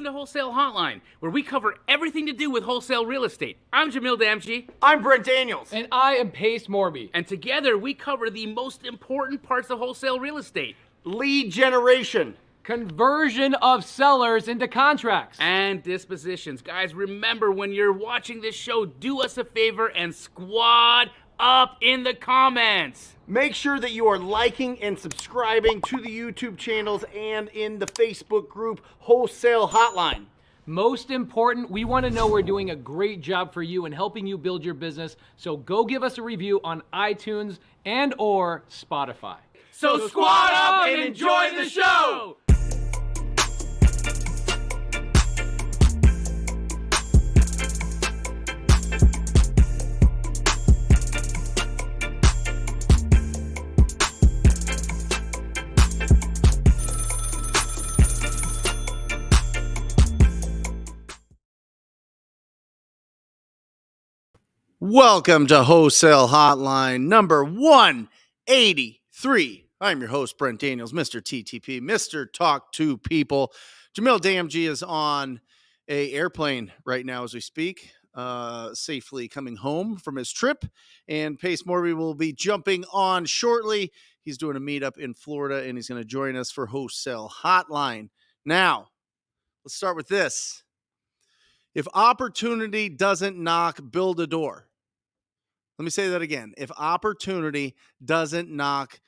to Wholesale Hotline, where we cover everything to do with wholesale real estate. I'm Jamil Damji. I'm Brent Daniels. And I am Pace Morby. And together we cover the most important parts of wholesale real estate. Lead generation. Conversion of sellers into contracts. And dispositions. Guys, remember when you're watching this show, do us a favor and squad up in the comments. Make sure that you are liking and subscribing to the YouTube channels and in the Facebook group Wholesale Hotline. Most important, we want to know we're doing a great job for you and helping you build your business. So go give us a review on iTunes and or Spotify. So squad up and enjoy the show! Welcome to Wholesale Hotline number 183. I'm your host, Brent Daniels, Mr. TTP, Mr. Talk to People. Jamil Jdamji is on an airplane right now as we speak, safely coming home from his trip. And Pace Morby will be jumping on shortly. He's doing a meetup in Florida, and he's going to join us for Wholesale Hotline. Now, let's start with this. If opportunity doesn't knock, build a door. Let me say that again. If opportunity doesn't knock,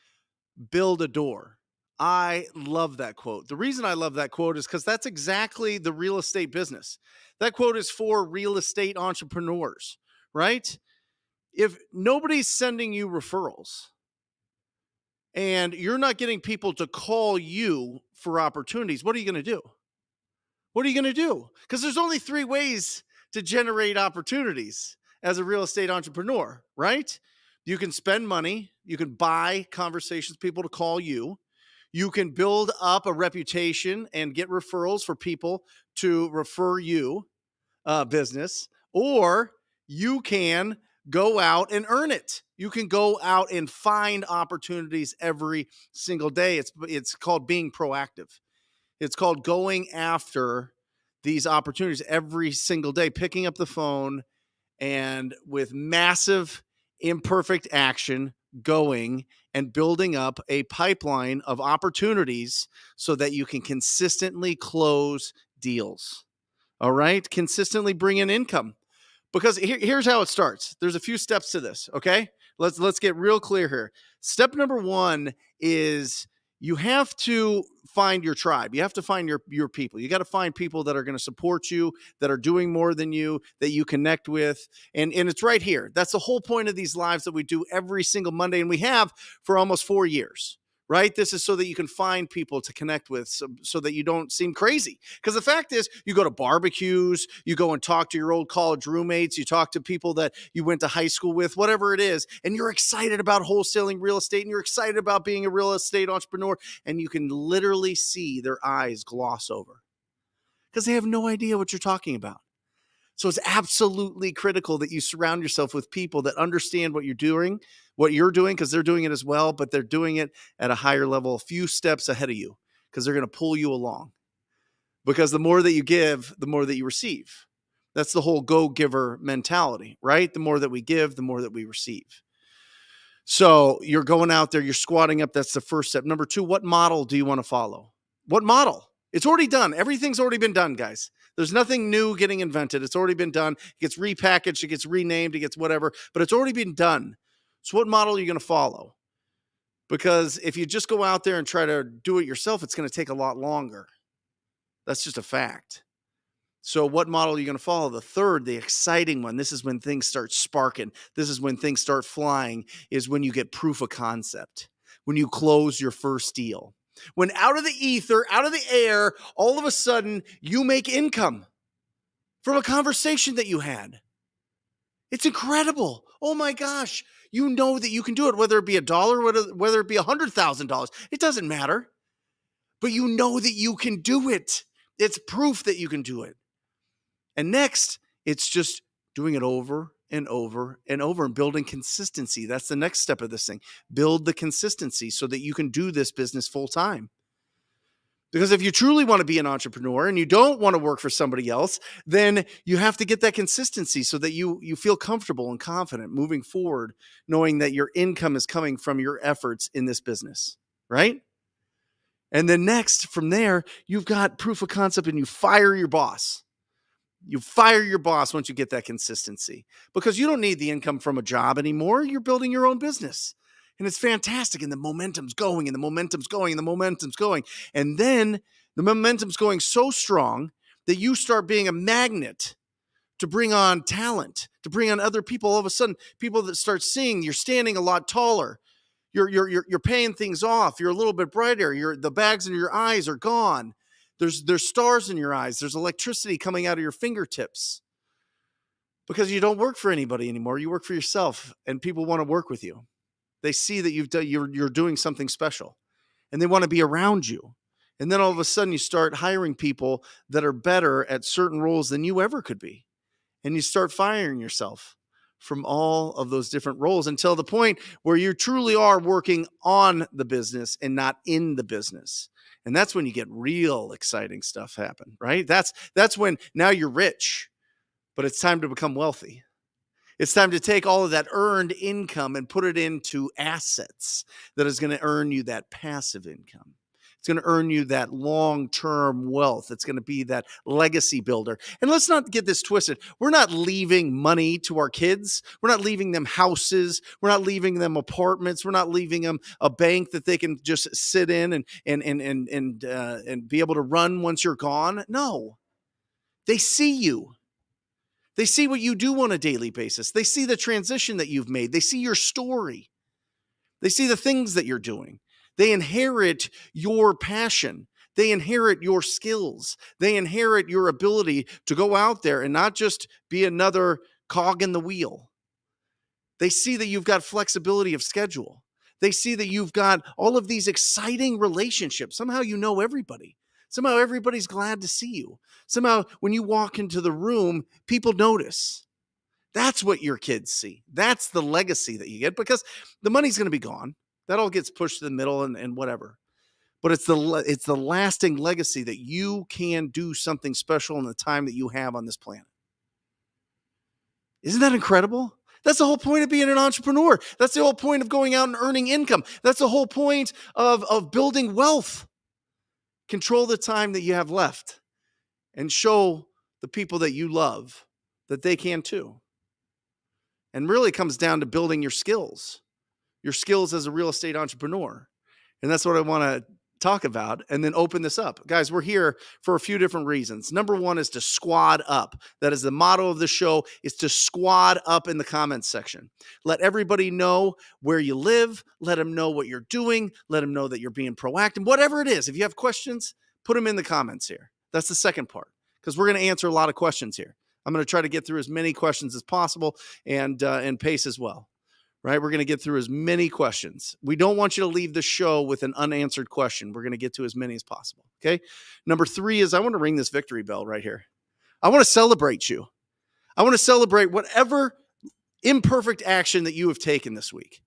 build a door. I love that quote. The reason I love that quote is because that's exactly the real estate business. That quote is for real estate entrepreneurs, right? If nobody's sending you referrals and you're not getting people to call you for opportunities, what are you going to do? What are you going to do? Because there's only 3 ways to generate opportunities as a real estate entrepreneur, right? You can spend money. You can buy conversations, people to call you. You can build up a reputation and get referrals for people to refer you business, or you can go out and earn it. You can go out and find opportunities every single day. It's called being proactive. It's called going after these opportunities every single day, picking up the phone and with massive imperfect action going and building up a pipeline of opportunities so that you can consistently close deals. All right? Consistently bring in income. Because here's how it starts. There's a few steps to this, okay? Let's get real clear here. Step number 1 is you have to find your tribe. You have to find your people. You got to find people that are going to support you, that are doing more than you, that you connect with. And it's right here. That's the whole point of these lives that we do every single Monday. And we have for almost 4 years, right? This is so that you can find people to connect with so that you don't seem crazy. Because the fact is, you go to barbecues, you go and talk to your old college roommates, you talk to people that you went to high school with, whatever it is, and you're excited about wholesaling real estate and you're excited about being a real estate entrepreneur, and you can literally see their eyes gloss over because they have no idea what you're talking about. So it's absolutely critical that you surround yourself with people that understand what you're doing, because they're doing it as well, but they're doing it at a higher level, a few steps ahead of you, because they're going to pull you along. Because the more that you give, the more that you receive. That's the whole go-giver mentality, right? The more that we give, the more that we receive. So you're going out there, you're squatting up. That's the first step. Number 2, what model do you want to follow? What model? It's already done. Everything's already been done, guys. There's nothing new getting invented. It's already been done. It gets repackaged. It gets renamed. It gets whatever, but it's already been done. So what model are you going to follow? Because if you just go out there and try to do it yourself, it's going to take a lot longer. That's just a fact. So what model are you going to follow? The third, the exciting one. This is when things start sparking. This is when things start flying, is when you get proof of concept, when you close your first deal. When out of the ether, out of the air, all of a sudden you make income from a conversation that you had. It's incredible. Oh my gosh. You know that you can do it, whether it be $1, whether it be $100,000. It doesn't matter. But you know that you can do it. It's proof that you can do it. And next, it's just doing it over and over and over and building consistency. That's the next step of this thing. Build the consistency so that you can do this business full time. Because if you truly want to be an entrepreneur and you don't want to work for somebody else, then you have to get that consistency so that you feel comfortable and confident moving forward, knowing that your income is coming from your efforts in this business, right? And then next, from there, you've got proof of concept and you fire your boss. You fire your boss once you get that consistency, because you don't need the income from a job anymore. You're building your own business. And it's fantastic. And the momentum's going and the momentum's going and the momentum's going. And then the momentum's going so strong that you start being a magnet to bring on talent, to bring on other people. All of a sudden, people that start seeing you're standing a lot taller. You're paying things off. You're a little bit brighter. The bags in your eyes are gone. There's stars in your eyes. There's electricity coming out of your fingertips, because you don't work for anybody anymore. You work for yourself, and people want to work with you. They see that you're doing something special, and they want to be around you. And then all of a sudden you start hiring people that are better at certain roles than you ever could be. And you start firing yourself from all of those different roles until the point where you truly are working on the business and not in the business. And that's when you get real exciting stuff happen, right? That's when now you're rich, but it's time to become wealthy. It's time to take all of that earned income and put it into assets that is going to earn you that passive income. It's going to earn you that long-term wealth. It's going to be that legacy builder. And let's not get this twisted. We're not leaving money to our kids. We're not leaving them houses. We're not leaving them apartments. We're not leaving them a bank that they can just sit in and be able to run once you're gone. No, they see you. They see what you do on a daily basis. They see the transition that you've made. They see your story. They see the things that you're doing. They inherit your passion. They inherit your skills. They inherit your ability to go out there and not just be another cog in the wheel. They see that you've got flexibility of schedule. They see that you've got all of these exciting relationships. Somehow you know everybody. Somehow everybody's glad to see you. Somehow when you walk into the room, people notice. That's what your kids see. That's the legacy that you get, because the money's going to be gone. That all gets pushed to the middle and whatever. But it's the lasting legacy that you can do something special in the time that you have on this planet. Isn't that incredible? That's the whole point of being an entrepreneur. That's the whole point of going out and earning income. That's the whole point of building wealth. Control the time that you have left and show the people that you love that they can too. And really comes down to building your skills as a real estate entrepreneur. And that's what I want to talk about, and then open this up. Guys, we're here for a few different reasons. Number one is to squad up. That is the motto of the show, is to squad up in the comments section. Let everybody know where you live. Let them know what you're doing. Let them know that you're being proactive. Whatever it is, if you have questions, put them in the comments here. That's the second part, because we're going to answer a lot of questions here. I'm going to try to get through as many questions as possible and pace as well. Right? We're going to get through as many questions. We don't want you to leave the show with an unanswered question. We're going to get to as many as possible. Okay. Number three is I want to ring this victory bell right here. I want to celebrate you. I want to celebrate whatever imperfect action that you have taken this week.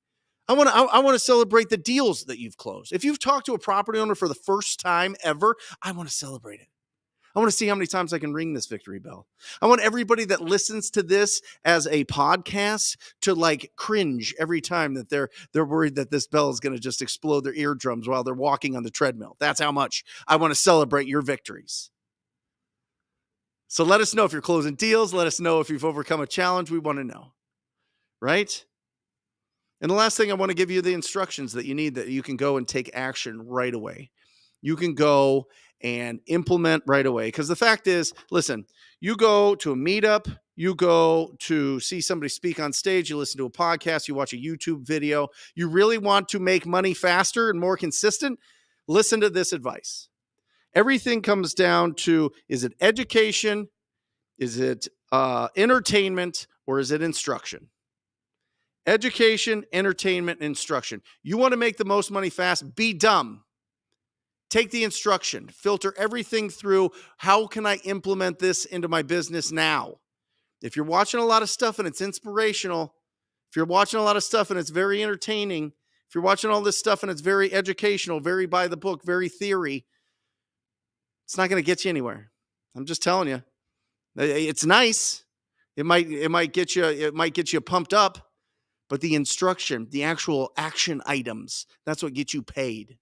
I want to celebrate the deals that you've closed. If you've talked to a property owner for the first time ever, I want to celebrate it. I want to see how many times I can ring this victory bell. I want everybody that listens to this as a podcast to like cringe every time that they're worried that this bell is going to just explode their eardrums while they're walking on the treadmill. That's how much I want to celebrate your victories. So let us know if you're closing deals. Let us know if you've overcome a challenge. We want to know, right? And the last thing, I want to give you the instructions that you need, that you can go and take action right away. You can go and implement right away. Because the fact is, listen, you go to a meetup, you go to see somebody speak on stage, you listen to a podcast, you watch a YouTube video, you really want to make money faster and more consistent, listen to this advice. Everything comes down to, is it education, is it entertainment, or is it instruction? Education, entertainment, instruction. You want to make the most money fast? Be dumb. Take the instruction, filter everything through. How can I implement this into my business now? If you're watching a lot of stuff and it's inspirational, if you're watching a lot of stuff and it's very entertaining, if you're watching all this stuff and it's very educational, very by the book, very theory, It's not going to get you anywhere. I'm just telling you. It's nice. It might get you pumped up, but the instruction, the actual action items, that's what gets you paid.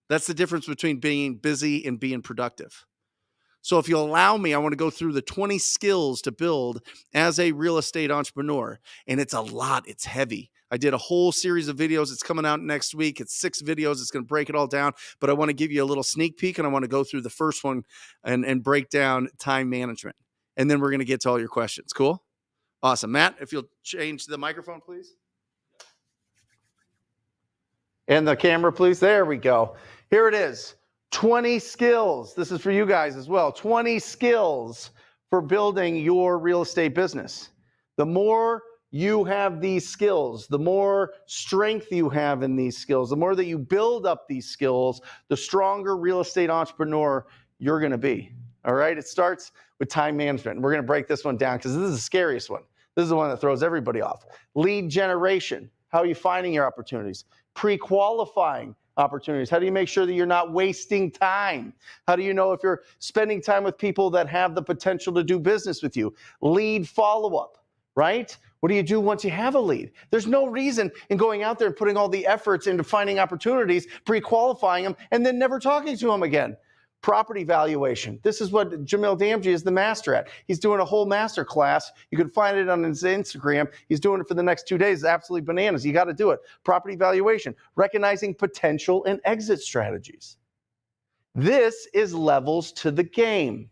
That's the difference between being busy and being productive. So if you'll allow me, I want to go through the 20 skills to build as a real estate entrepreneur. And it's a lot. It's heavy. I did a whole series of videos. It's coming out next week. It's 6 videos. It's going to break it all down. But I want to give you a little sneak peek, and I want to go through the first one and break down time management. And then we're going to get to all your questions. Cool? Awesome. Matt, if you'll change the microphone, please. And the camera, please. There we go. Here it is. 20 skills. This is for you guys as well. 20 skills for building your real estate business. The more you have these skills, the more strength you have in these skills, the more that you build up these skills, the stronger real estate entrepreneur you're going to be. All right. It starts with time management. And we're going to break this one down because this is the scariest one. This is the one that throws everybody off. Lead generation. How are you finding your opportunities? Pre-qualifying opportunities. How do you make sure that you're not wasting time? How do you know if you're spending time with people that have the potential to do business with you? Lead follow-up, right? What do you do once you have a lead? There's no reason in going out there and putting all the efforts into finding opportunities, pre-qualifying them, and then never talking to them again. Property valuation. This is what Jamil Damji is the master at. He's doing a whole master class. You can find it on his Instagram. He's doing it for the next 2 days. It's absolutely bananas. You got to do it. Property valuation. Recognizing potential and exit strategies. This is levels to the game.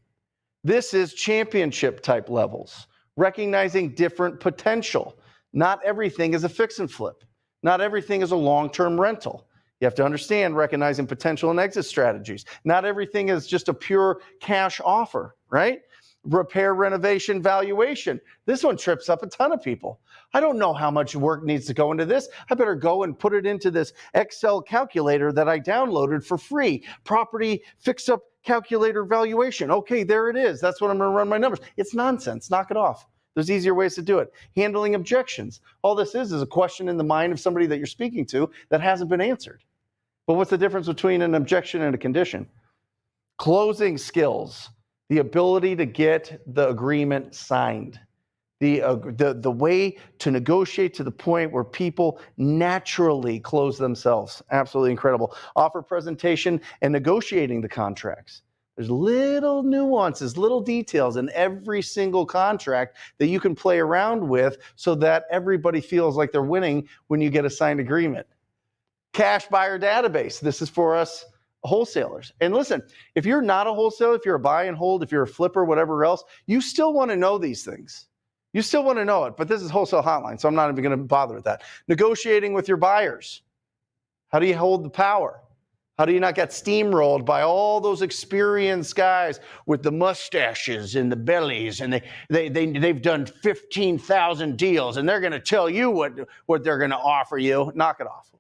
This is championship type levels. Recognizing different potential. Not everything is a fix and flip. Not everything is a long-term rental. You have to understand recognizing potential and exit strategies. Not everything is just a pure cash offer, right? Repair, renovation, valuation. This one trips up a ton of people. I don't know how much work needs to go into this. I better go and put it into this Excel calculator that I downloaded for free. Property fix-up calculator valuation. Okay, there it is. That's what I'm going to run my numbers. It's nonsense. Knock it off. There's easier ways to do it. Handling objections. All this is a question in the mind of somebody that you're speaking to that hasn't been answered. But what's the difference between an objection and a condition? Closing skills, the ability to get the agreement signed, the way to negotiate to the point where people naturally close themselves. Absolutely incredible. Offer presentation and negotiating the contracts. There's little nuances, little details in every single contract that you can play around with so that everybody feels like they're winning when you get a signed agreement. Cash buyer database. This is for us wholesalers. And listen, if you're not a wholesaler, if you're a buy and hold, if you're a flipper, whatever else, you still want to know these things. You still want to know it, but this is Wholesale Hotline, so I'm not even going to bother with that. Negotiating with your buyers. How do you hold the power? How do you not get steamrolled by all those experienced guys with the mustaches and the bellies, and they've done 15,000 deals, and they're going to tell you what they're going to offer you? Knock it off.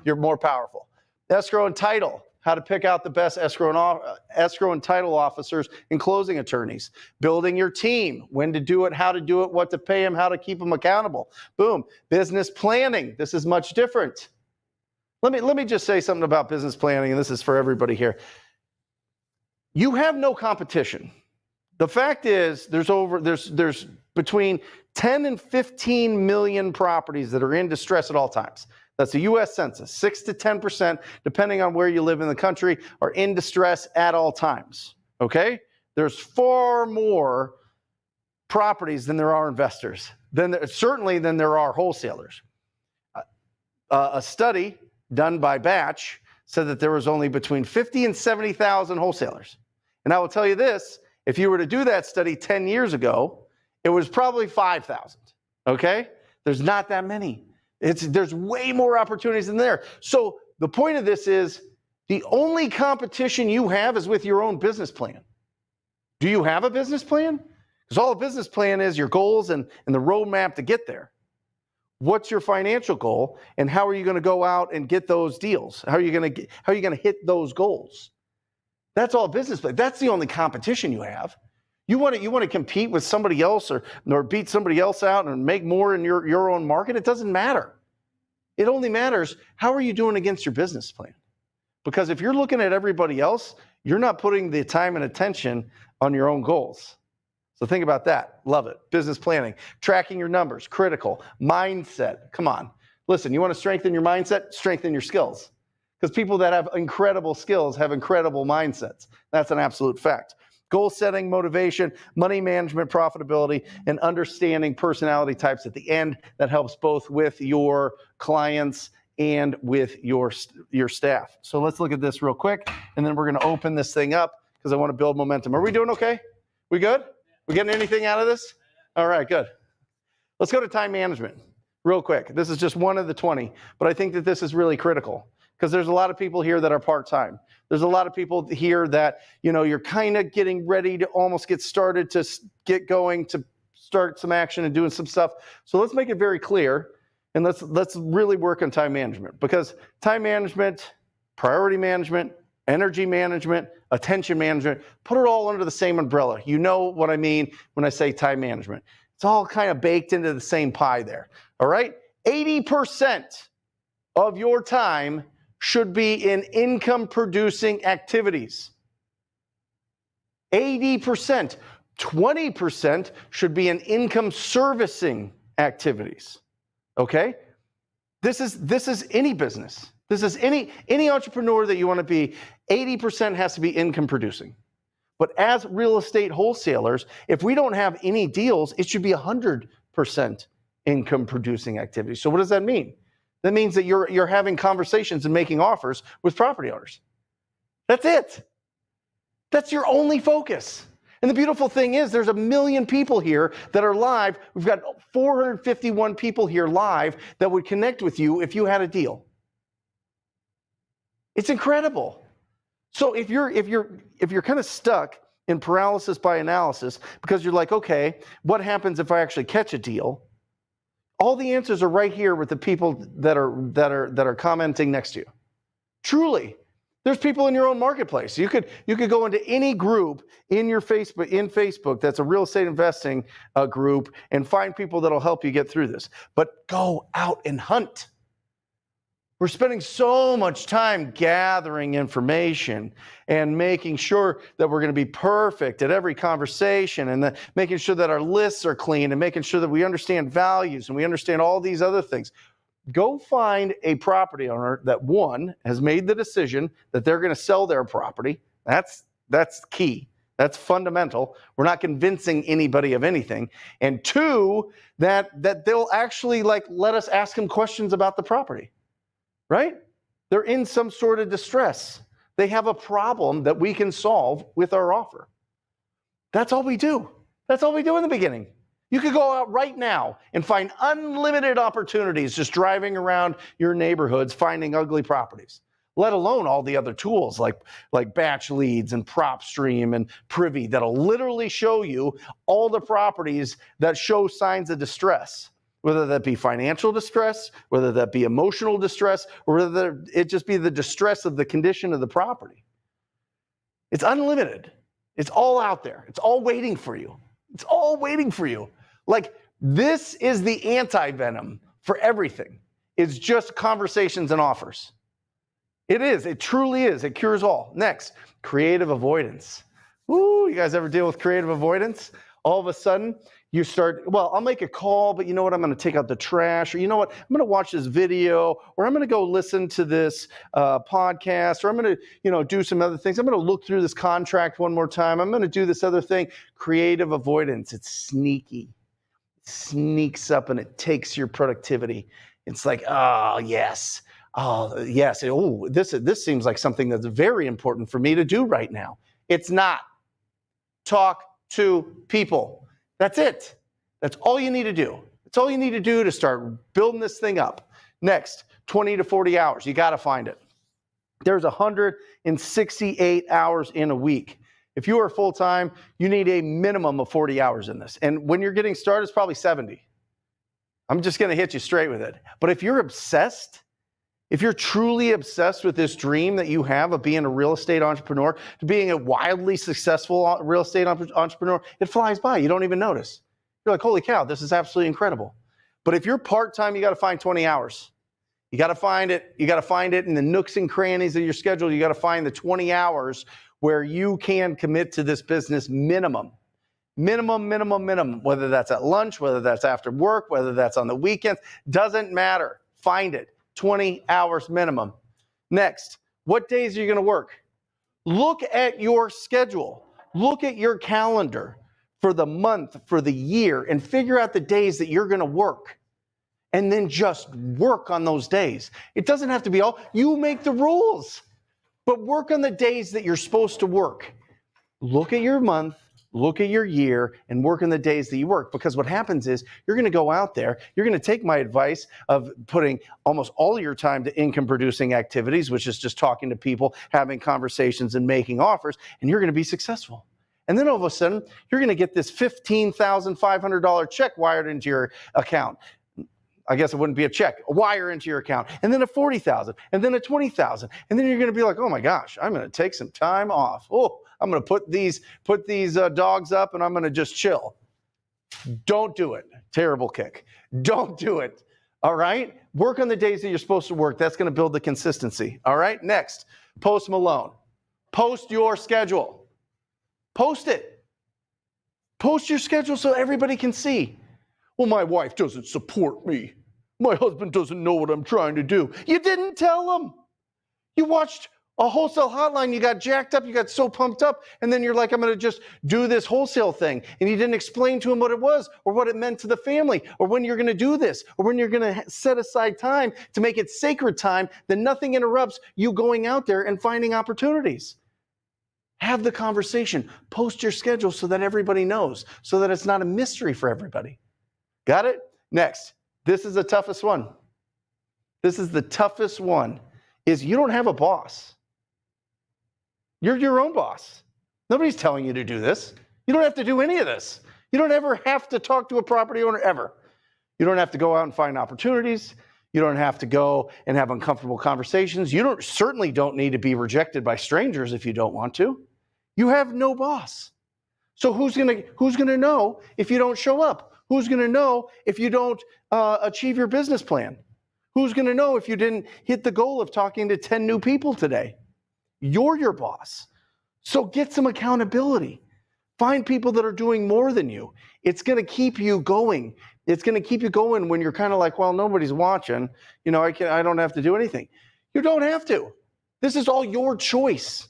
You're more powerful. Escrow and title. How to pick out the best escrow and title officers and closing attorneys. Building your team. When to do it, how to do it, what to pay them, how to keep them accountable. Boom. Business planning. This is much different. Let me just say something about business planning, and this is for everybody here. You have no competition. The fact is, there's between 10 and 15 million properties that are in distress at all times. That's the U.S. Census. 6 to 10%, depending on where you live in the country, are in distress at all times. Okay? There's far more properties than there are investors. Certainly than there are wholesalers. A study done by Batch said that there was only between 50 and 70,000 wholesalers. And I will tell you this, if you were to do that study 10 years ago, it was probably 5,000. Okay? There's not that many. There's way more opportunities than there. So the point of this is the only competition you have is with your own business plan. Do you have a business plan? Because all a business plan is your goals and the roadmap to get there. What's your financial goal, and how are you going to go out and get those deals? How are you going to hit those goals? That's all business plan. That's the only competition you have. You want to compete with somebody else or beat somebody else out and make more in your own market? It doesn't matter. It only matters how are you doing against your business plan. Because if you're looking at everybody else, you're not putting the time and attention on your own goals. So think about that. Love it. Business planning, tracking your numbers, critical. Mindset. Come on. Listen, you want to strengthen your mindset? Strengthen your skills. Because people that have incredible skills have incredible mindsets. That's an absolute fact. Goal setting, motivation, money management, profitability, and understanding personality types at the end. That helps both with your clients and with your staff. So let's look at this real quick, and then we're going to open this thing up because I want to build momentum. Are we doing okay? We good? We getting anything out of this? All right, good. Let's go to time management real quick. This is just one of the 20, but I think that this is really critical because there's a lot of people here that are part-time. There's a lot of people here that, you're kind of getting ready to almost get started to get going, to start some action and doing some stuff. So let's make it very clear, and let's really work on time management, because time management, priority management, energy management, attention management, put it all under the same umbrella. You know what I mean when I say time management. It's all kind of baked into the same pie there, all right? 80% of your time should be in income-producing activities. 80%. 20% should be in income-servicing activities, okay? This is any business. This is any entrepreneur that you want to be. 80% has to be income-producing. But as real estate wholesalers, if we don't have any deals, it should be 100% income-producing activity. So what does that mean? That means that you're having conversations and making offers with property owners. That's it. That's your only focus. And the beautiful thing is there's 1 million people here that are live. We've got 451 people here live that would connect with you if you had a deal. It's incredible. So if you're kind of stuck in paralysis by analysis because you're like, okay, what happens if I actually catch a deal? All the answers are right here with the people that are commenting next to you. Truly, there's people in your own marketplace. You could go into any group in Facebook that's a real estate investing group and find people that'll help you get through this. But go out and hunt. We're spending so much time gathering information and making sure that we're going to be perfect at every conversation, and making sure that our lists are clean, and making sure that we understand values and we understand all these other things. Go find a property owner that, one, has made the decision that they're going to sell their property. That's key. That's fundamental. We're not convincing anybody of anything. And two, that they'll actually let us ask them questions about the property. Right? They're in some sort of distress. They have a problem that we can solve with our offer. That's all we do. That's all we do in the beginning. You could go out right now and find unlimited opportunities just driving around your neighborhoods finding ugly properties, let alone all the other tools like batch leads and PropStream and Privy that'll literally show you all the properties that show signs of distress. Whether that be financial distress, whether that be emotional distress, or whether it just be the distress of the condition of the property. It's unlimited. It's all out there. It's all waiting for you. It's all waiting for you. This is the anti-venom for everything. It's just conversations and offers. It is. It truly is. It cures all. Next, creative avoidance. Woo, you guys ever deal with creative avoidance? All of a sudden, you start, I'll make a call, but you know what? I'm going to take out the trash, or you know what? I'm going to watch this video, or I'm going to go listen to this podcast, or I'm going to, do some other things. I'm going to look through this contract one more time. I'm going to do this other thing. Creative avoidance. It's sneaky. It sneaks up and it takes your productivity. It's like, oh, yes. Oh, yes. Oh, this seems like something that's very important for me to do right now. It's not. Talk to people. That's it. That's all you need to do. That's all you need to do to start building this thing up. Next, 20 to 40 hours. You got to find it. There's 168 hours in a week. If you are full-time, you need a minimum of 40 hours in this. And when you're getting started, it's probably 70. I'm just going to hit you straight with it. But if you're obsessed, if you're truly obsessed with this dream that you have of being a real estate entrepreneur, to being a wildly successful real estate entrepreneur, it flies by. You don't even notice. You're like, holy cow, this is absolutely incredible. But if you're part-time, you got to find 20 hours. You got to find it. You got to find it in the nooks and crannies of your schedule. You got to find the 20 hours where you can commit to this business minimum. Minimum, whether that's at lunch, whether that's after work, whether that's on the weekends, doesn't matter. Find it. 20 hours minimum. Next, what days are you going to work? Look at your schedule. Look at your calendar for the month, for the year, and figure out the days that you're going to work. And then just work on those days. It doesn't have to be all, you make the rules, but work on the days that you're supposed to work. Look at your month, look at your year, and work on the days that you work. Because what happens is you're going to go out there, you're going to take my advice of putting almost all your time to income producing activities, which is just talking to people, having conversations, and making offers, and you're going to be successful. And then all of a sudden, you're going to get this $15,500 check wired into your account. I guess it wouldn't be a check, a wire into your account, and then a $40,000, and then a $20,000, and then you're going to be like, oh my gosh, I'm going to take some time off. Oh, I'm going to put these dogs up, and I'm going to just chill. Don't do it. Terrible kick. Don't do it. All right? Work on the days that you're supposed to work. That's going to build the consistency. All right? Next, Post Malone. Post your schedule. Post it. Post your schedule so everybody can see. Well, my wife doesn't support me. My husband doesn't know what I'm trying to do. You didn't tell him. You watched a Wholesale Hotline. You got jacked up. You got so pumped up. And then you're like, I'm going to just do this wholesale thing. And you didn't explain to him what it was or what it meant to the family or when you're going to do this or when you're going to set aside time to make it sacred time. Then nothing interrupts you going out there and finding opportunities. Have the conversation. Post your schedule so that everybody knows, so that it's not a mystery for everybody. Got it? Next. This is the toughest one. This is the toughest one, is you don't have a boss. You're your own boss. Nobody's telling you to do this. You don't have to do any of this. You don't ever have to talk to a property owner ever. You don't have to go out and find opportunities. You don't have to go and have uncomfortable conversations. You certainly don't need to be rejected by strangers if you don't want to. You have no boss. So who's gonna know if you don't show up? Who's going to know if you don't achieve your business plan? Who's going to know if you didn't hit the goal of talking to 10 new people today? You're your boss. So get some accountability. Find people that are doing more than you. It's going to keep you going. It's going to keep you going when you're kind of like, well, nobody's watching. You know, I don't have to do anything. You don't have to. This is all your choice.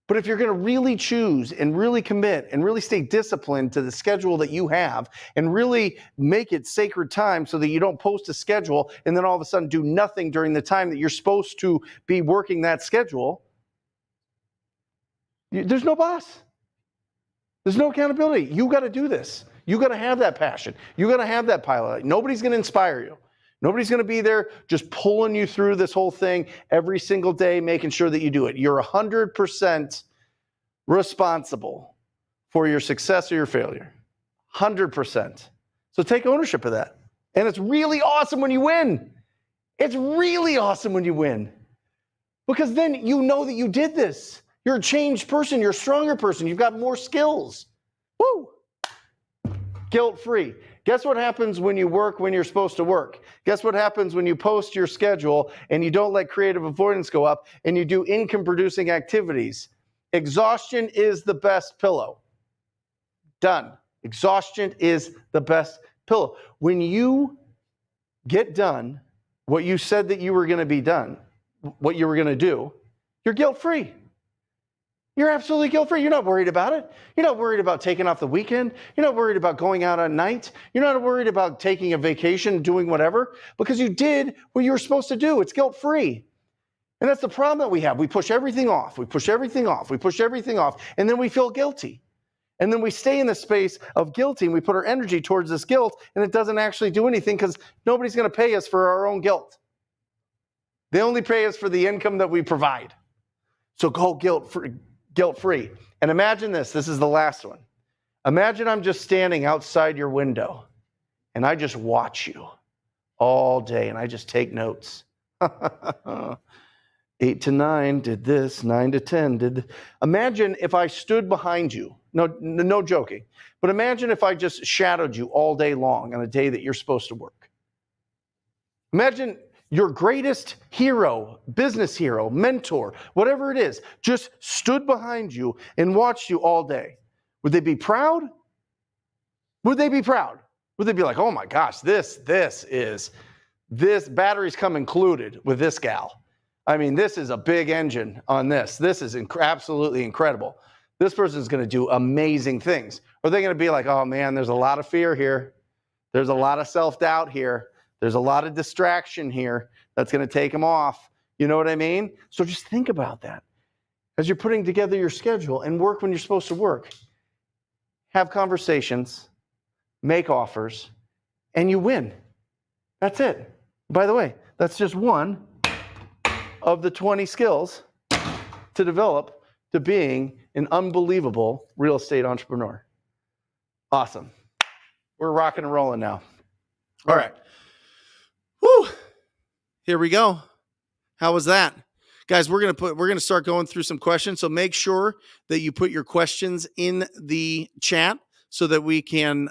But if you're going to really choose and really commit and really stay disciplined to the schedule that you have and really make it sacred time so that you don't post a schedule and then all of a sudden do nothing during the time that you're supposed to be working that schedule, there's no boss. There's no accountability. You got to do this. You got to have that passion. You got to have that pilot. Nobody's going to inspire you. Nobody's going to be there just pulling you through this whole thing every single day, making sure that you do it. You're 100% responsible for your success or your failure. 100%. So take ownership of that. And it's really awesome when you win. It's really awesome when you win. Because then you know that you did this. You're a changed person. You're a stronger person. You've got more skills. Woo! Guilt-free. Guess what happens when you work when you're supposed to work? Guess what happens when you post your schedule and you don't let creative avoidance go up and you do income-producing activities? Exhaustion is the best pillow. Done. Exhaustion is the best pillow. When you get done what you said that you were going to be done, what you were going to do, you're guilt-free. You're absolutely guilt-free. You're not worried about it. You're not worried about taking off the weekend. You're not worried about going out at night. You're not worried about taking a vacation, doing whatever, because you did what you were supposed to do. It's guilt-free. And that's the problem that we have. We push everything off. We push everything off. We push everything off. And then we feel guilty. And then we stay in the space of guilty and we put our energy towards this guilt and it doesn't actually do anything because nobody's going to pay us for our own guilt. They only pay us for the income that we provide. So go guilt-free. And imagine this. This is the last one. Imagine I'm just standing outside your window and I just watch you all day and I just take notes. 8 to 9 did this, 9 to 10 did this. Imagine if I stood behind you. No joking. But imagine if I just shadowed you all day long on a day that you're supposed to work. Imagine your greatest hero, business hero, mentor, whatever it is, just stood behind you and watched you all day, would they be proud? Would they be proud? Would they be like, oh my gosh, this batteries come included with this gal. I mean, this is a big engine on this. This is absolutely incredible. This person is going to do amazing things. Or are they going to be like, oh man, there's a lot of fear here. There's a lot of self-doubt here. There's a lot of distraction here that's going to take them off. You know what I mean? So just think about that as you're putting together your schedule and work when you're supposed to work. Have conversations, make offers, and you win. That's it. By the way, that's just one of the 20 skills to develop to being an unbelievable real estate entrepreneur. Awesome. We're rocking and rolling now. All right. Woo. Here we go. How was that? Guys, we're going to start going through some questions. So make sure that you put your questions in the chat so that we can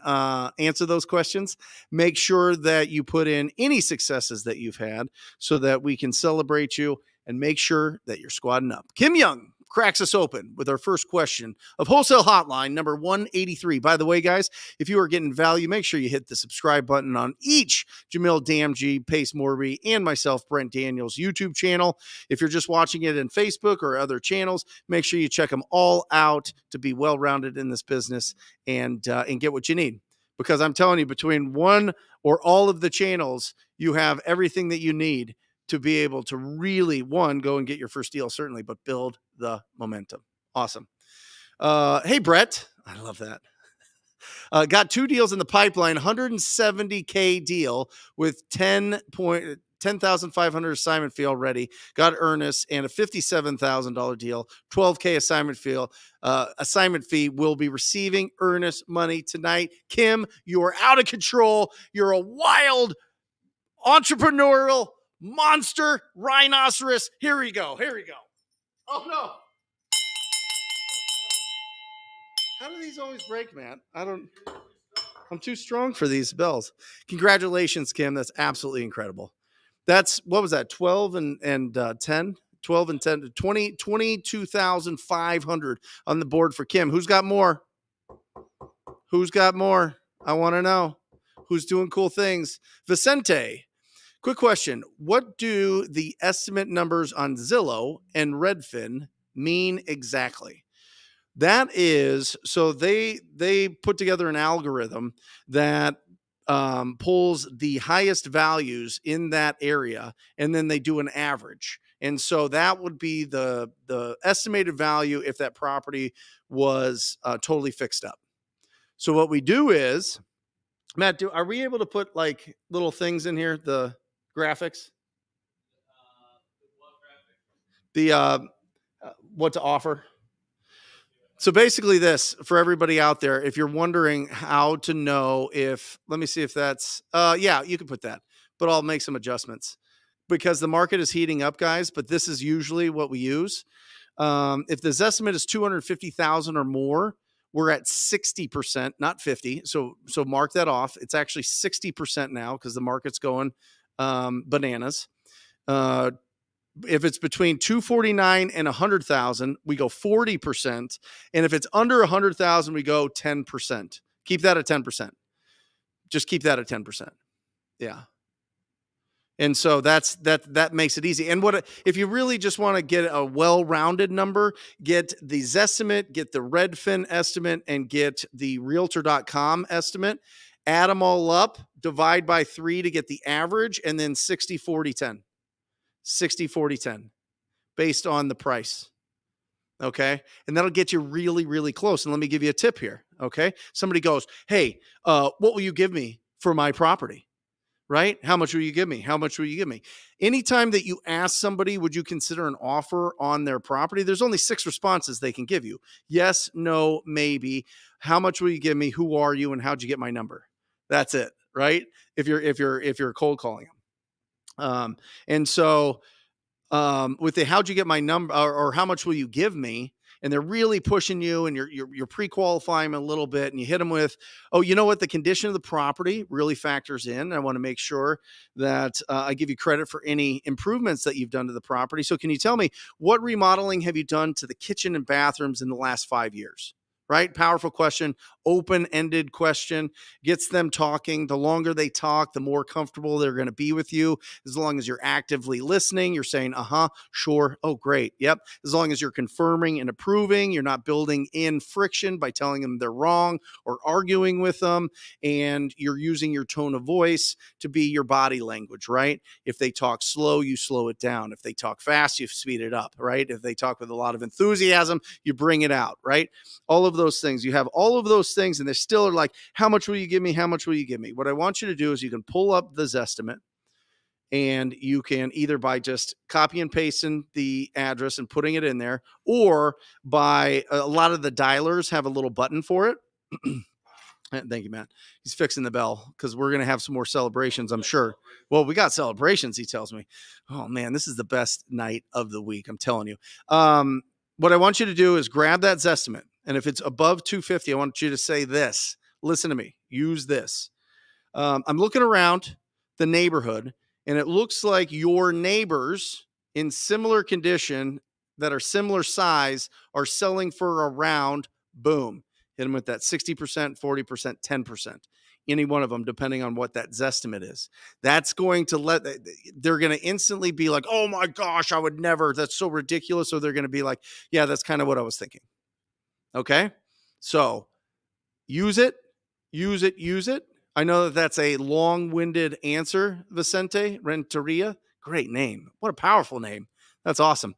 answer those questions. Make sure that you put in any successes that you've had so that we can celebrate you, and make sure that you're squadding up. Kim Young cracks us open with our first question of Wholesale Hotline number 183. By the way, guys, if you are getting value, make sure you hit the subscribe button on each Jamil Damji, Pace Morby, and myself, Brent Daniels YouTube channel. If you're just watching it in Facebook or other channels, make sure you check them all out to be well-rounded in this business and get what you need. Because I'm telling you, between one or all of the channels, you have everything that you need to be able to really, one, go and get your first deal, certainly, but build the momentum. Awesome. Hey, Brett. I love that. Got 2 deals in the pipeline, $170K deal with 10,500 assignment fee already. Got earnest and a $57,000 deal, $12K assignment fee. Will be receiving earnest money tonight. Kim, you are out of control. You're a wild entrepreneurial monster rhinoceros. Here we go. Oh no. How do these always break, man? I'm too strong for these bells. Congratulations, Kim. That's absolutely incredible. That's, what was that? 12 and 10, 12 and 10, 22,500 on the board for Kim. Who's got more? I want to know who's doing cool things. Vicente. Quick question. What do the estimate numbers on Zillow and Redfin mean exactly? That is, so they put together an algorithm that pulls the highest values in that area, and then they do an average. And so that would be the estimated value if that property was totally fixed up. So what we do is, Matt, are we able to put like little things in here, the graphics? What to offer? So basically this, for everybody out there, if you're wondering how to know if, let me see if that's, yeah, you can put that, but I'll make some adjustments because the market is heating up, guys, but this is usually what we use. If this estimate is 250,000 or more, we're at 60%, not 50. So mark that off. It's actually 60% now because the market's going bananas. If it's between 249 and 100,000, we go 40%. And if it's under 100,000, we go 10%. Keep that at 10%. Just keep that at 10%. Yeah. And so that makes it easy. And if you really just want to get a well-rounded number, get the Zestimate, get the Redfin estimate, and get the Realtor.com estimate. Add them all up, divide by 3 to get the average, and then 60, 40, 10. 60, 40, 10 based on the price. Okay. And that'll get you really, really close. And let me give you a tip here. Okay. Somebody goes, hey, what will you give me for my property? Right? How much will you give me? How much will you give me? Anytime that you ask somebody, would you consider an offer on their property? There's only 6 responses they can give you. Yes, no, maybe. How much will you give me? Who are you? And how'd you get my number? That's it. Right? If you're cold calling them. And so with the how'd you get my number or how much will you give me? and they're really pushing you, and you're pre-qualifying them a little bit, and you hit them with, oh, you know what, the condition of the property really factors in. I want to make sure that I give you credit for any improvements that you've done to the property. So can you tell me, what remodeling have you done to the kitchen and bathrooms in the last 5 years? Right? Powerful question, open-ended question, gets them talking. The longer they talk, the more comfortable they're going to be with you. As long as you're actively listening, you're saying, sure, oh, great, yep. As long as you're confirming and approving, you're not building in friction by telling them they're wrong or arguing with them, and you're using your tone of voice to be your body language, right? If they talk slow, you slow it down. If they talk fast, you speed it up, right? If they talk with a lot of enthusiasm, you bring it out, right? All of those things. You have all of those things, and they still are like, how much will you give me? How much will you give me? What I want you to do is you can pull up the Zestimate, and you can either by just copy and pasting the address and putting it in there, or by a lot of the dialers have a little button for it. Thank you, Matt. He's fixing the bell because we're going to have some more celebrations, I'm sure. Well, we got celebrations, he tells me. Oh, man, this is the best night of the week, I'm telling you. What I want you to do is grab that Zestimate. And if it's above 250, I want you to say this. Listen to me. Use this. I'm looking around the neighborhood, and it looks like your neighbors in similar condition that are similar size are selling for around, boom, hit them with that 60%, 40%, 10%. Any one of them, depending on what that Zestimate is. That's going to they're going to instantly be like, oh my gosh, I would never. That's so ridiculous. Or they're going to be like, yeah, that's kind of what I was thinking. Okay, so use it. I know that that's a long-winded answer, Vicente Renteria. Great name. What a powerful name. That's awesome.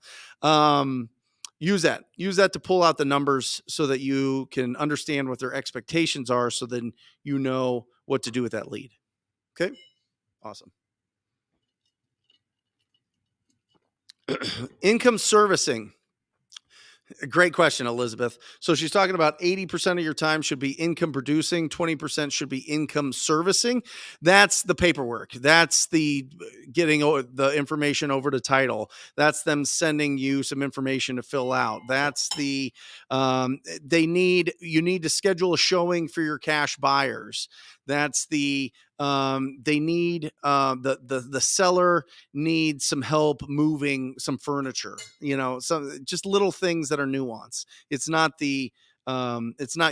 Use that. Use that to pull out the numbers so that you can understand what their expectations are, so then you know what to do with that lead. Okay, awesome. Income servicing. Great question, Elizabeth. So she's talking about 80% of your time should be income producing, 20% should be income servicing. That's the paperwork. That's the getting the information over to title. That's them sending you some information to fill out. That's the you need to schedule a showing for your cash buyers. That's the they need the seller needs some help moving some furniture, some just little things that are nuanced. It's not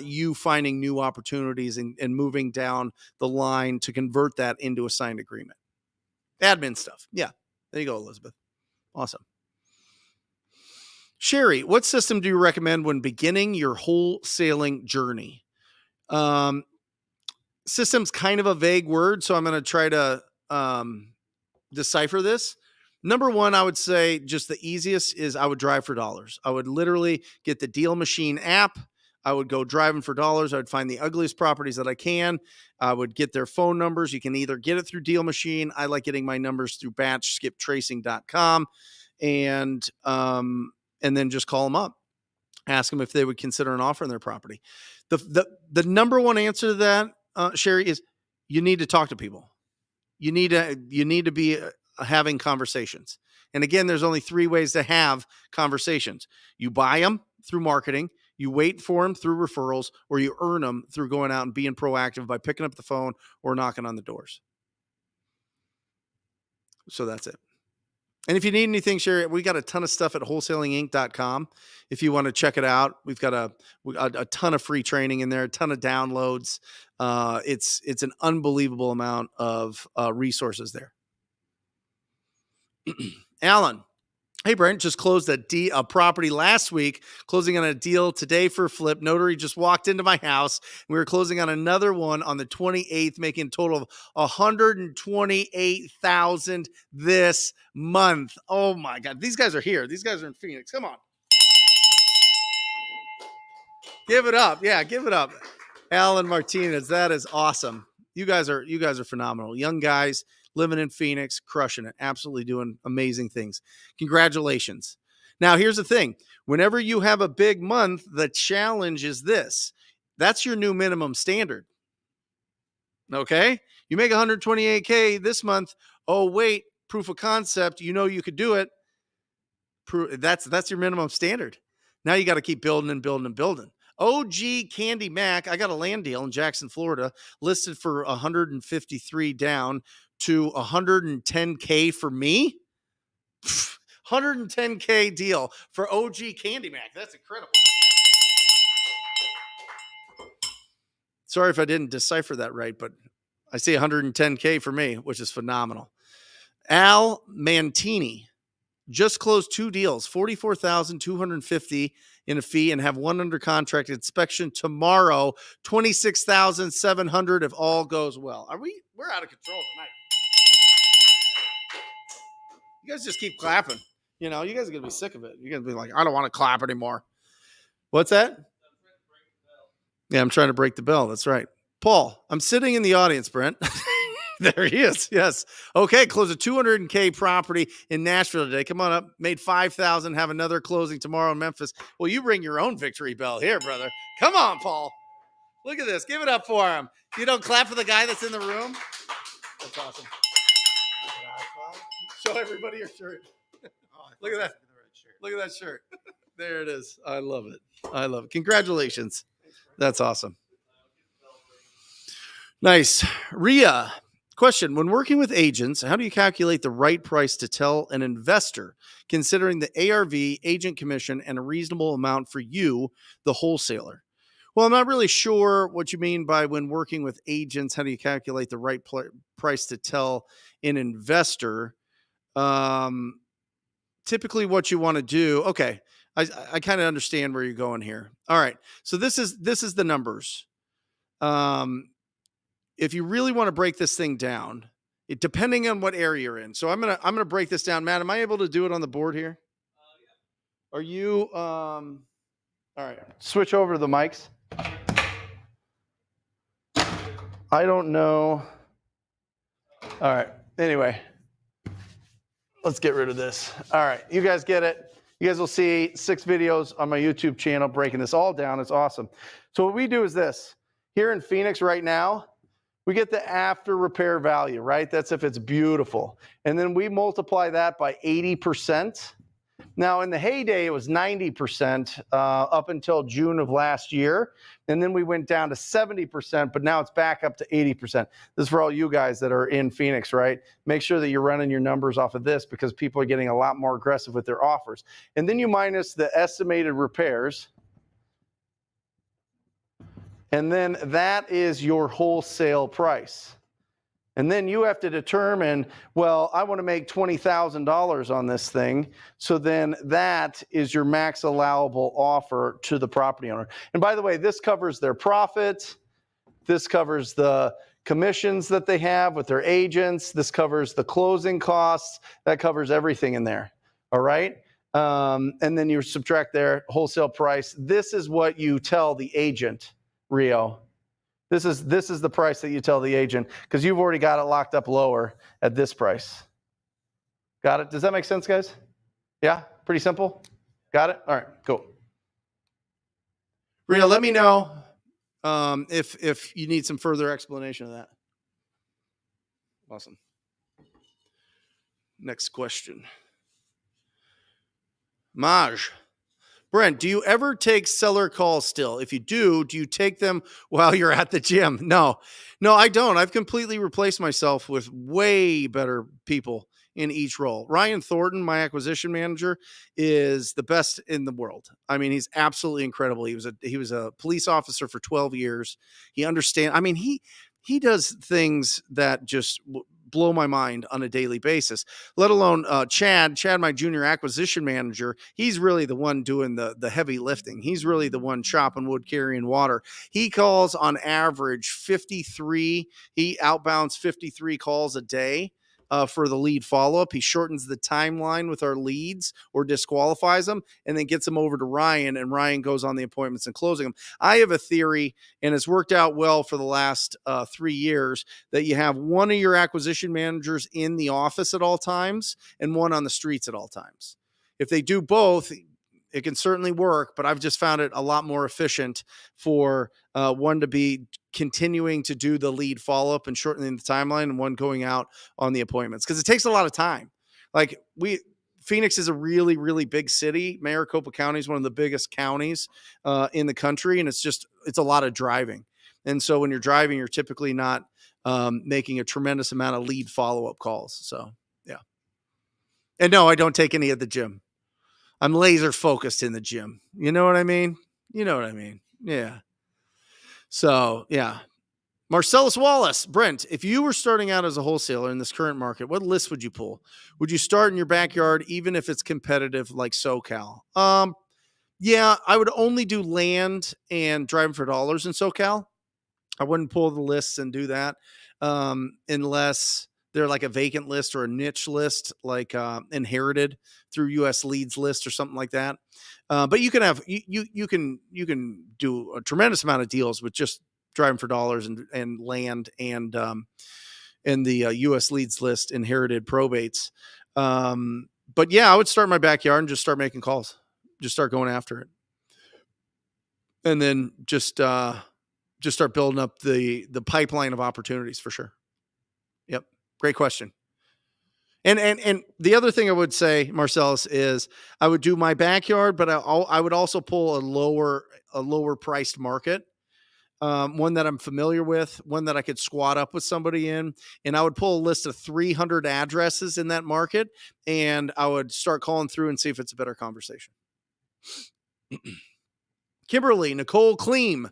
you finding new opportunities and moving down the line to convert that into a signed agreement. Admin stuff. Yeah. There you go, Elizabeth. Awesome. Sherry, what system do you recommend when beginning your wholesaling journey? System's kind of a vague word, so I'm going to try to decipher this. Number one, I would say just the easiest is I would drive for dollars. I would literally get the Deal Machine app. I would go driving for dollars. I would find the ugliest properties that I can. I would get their phone numbers. You can either get it through Deal Machine. I like getting my numbers through batchskiptracing.com, and then just call them up. Ask them if they would consider an offer on their property. The number one answer to that, Sherry, is you need to talk to people. You need to be having conversations. And again, there's only 3 ways to have conversations. You buy them through marketing, you wait for them through referrals, or you earn them through going out and being proactive by picking up the phone or knocking on the doors. So that's it. And if you need anything, Sherry, we got a ton of stuff at wholesalinginc.com. If you want to check it out, we've got a ton of free training in there, a ton of downloads. It's an unbelievable amount of resources there. Alan, hey, Brent, just closed a property last week, closing on a deal today for a flip. Notary just walked into my house. We were closing on another one on the 28th, making a total of $128,000 this month. Oh my God. These guys are here. These guys are in Phoenix. Come on. Give it up. Yeah, give it up. Alan Martinez. That is awesome. You guys are phenomenal. Young guys living in Phoenix, crushing it, absolutely doing amazing things. Congratulations. Now, here's the thing. Whenever you have a big month, the challenge is this. That's your new minimum standard. Okay? You make $128K this month. Oh, wait, proof of concept. You know you could do it. That's your minimum standard. Now you got to keep building and building and building. OG Candy Mac, I got a land deal in Jackson, Florida, listed for 153 down to 110K for me. 110K deal for OG Candy Mac. That's incredible. Sorry if I didn't decipher that right, but I see 110K for me, which is phenomenal. Al Mantini just closed 2 deals, 44,250 in a fee, and have 1 under contract inspection tomorrow, 26,700 if all goes well. We're out of control tonight. You guys just keep clapping. You know, you guys are going to be sick of it. You're going to be like, I don't want to clap anymore. What's that? Yeah, I'm trying to break the bell. That's right. Paul, I'm sitting in the audience, Brent. There he is. Yes. Okay. Close a 200K property in Nashville today. Come on up. Made 5,000. Have another closing tomorrow in Memphis. Well, you ring your own victory bell here, brother. Come on, Paul. Look at this. Give it up for him. You don't clap for the guy that's in the room. That's awesome. Show everybody your shirt. Look at that. Look at that shirt. There it is. I love it. I love it. Congratulations. That's awesome. Nice. Rhea. Question, when working with agents, how do you calculate the right price to tell an investor, considering the ARV, agent commission, and a reasonable amount for you, the wholesaler? Well, I'm not really sure what you mean by when working with agents, how do you calculate the right price to tell an investor? Typically what you want to do, okay, I kind of understand where you're going here. All right, so this is the numbers. If you really want to break this thing down, depending on what area you're in. So I'm gonna break this down. Matt, am I able to do it on the board here? Yeah. Are you all right? Switch over to the mics. I don't know. All right. Anyway, let's get rid of this. All right, you guys get it. You guys will see 6 videos on my YouTube channel breaking this all down. It's awesome. So what we do is this. Here in Phoenix right now, we get the after repair value, right? That's if it's beautiful. And then we multiply that by 80%. Now, in the heyday, it was 90% up until June of last year. And then we went down to 70%, but now it's back up to 80%. This is for all you guys that are in Phoenix, right? Make sure that you're running your numbers off of this because people are getting a lot more aggressive with their offers. And then you minus the estimated repairs. And then that is your wholesale price. And then you have to determine, well, I want to make $20,000 on this thing. So then that is your max allowable offer to the property owner. And by the way, this covers their profit. This covers the commissions that they have with their agents. This covers the closing costs. That covers everything in there. All right. And then you subtract their wholesale price. This is what you tell the agent, Rio. This is the price that you tell the agent because you've already got it locked up lower at this price. Got it? Does that make sense, guys? Yeah? Pretty simple? Got it? All right, cool. Rio, let me know if you need some further explanation of that. Awesome. Next question. Maj. Brent, do you ever take seller calls still? If you do you take them while you're at the gym? No, I don't. I've completely replaced myself with way better people in each role. Ryan Thornton, my acquisition manager, is the best in the world. I mean, he's absolutely incredible. He was a police officer for 12 years. He understands. I mean, he does things that just blow my mind on a daily basis, let alone Chad, my junior acquisition manager. He's really the one doing the heavy lifting. He's really the one chopping wood, carrying water. He calls on average 53. He outbounds 53 calls a day for the lead follow-up. He shortens the timeline with our leads or disqualifies them and then gets them over to Ryan, and Ryan goes on the appointments and closing them. I have a theory, and it's worked out well for the last 3 years, that you have one of your acquisition managers in the office at all times and one on the streets at all times. If they do both, it can certainly work, but I've just found it a lot more efficient for one to be continuing to do the lead follow-up and shortening the timeline, and one going out on the appointments, because it takes a lot of time. Like Phoenix is a really, really big city. Maricopa County is one of the biggest counties in the country. And it's a lot of driving. And so when you're driving, you're typically not making a tremendous amount of lead follow-up calls. So, yeah. And no, I don't take any at the gym. I'm laser focused in the gym. You know what I mean? Yeah. So, yeah. Marcellus Wallace, Brent, if you were starting out as a wholesaler in this current market, what list would you pull? Would you start in your backyard, even if it's competitive like SoCal? Yeah, I would only do land and driving for dollars in SoCal. I wouldn't pull the lists and do that unless they're like a vacant list or a niche list, like inherited through US Leads list or something like that. But you can have you can do a tremendous amount of deals with just driving for dollars and land and the US Leads list inherited probates. But yeah, I would start in my backyard and just start making calls, just start going after it, and then just start building up the pipeline of opportunities for sure. Yep, great question. And the other thing I would say, Marcellus, is I would do my backyard, but I would also pull a lower priced market. One that I'm familiar with, one that I could squat up with somebody in, and I would pull a list of 300 addresses in that market, and I would start calling through and see if it's a better conversation. Kimberly Nicole Kleem,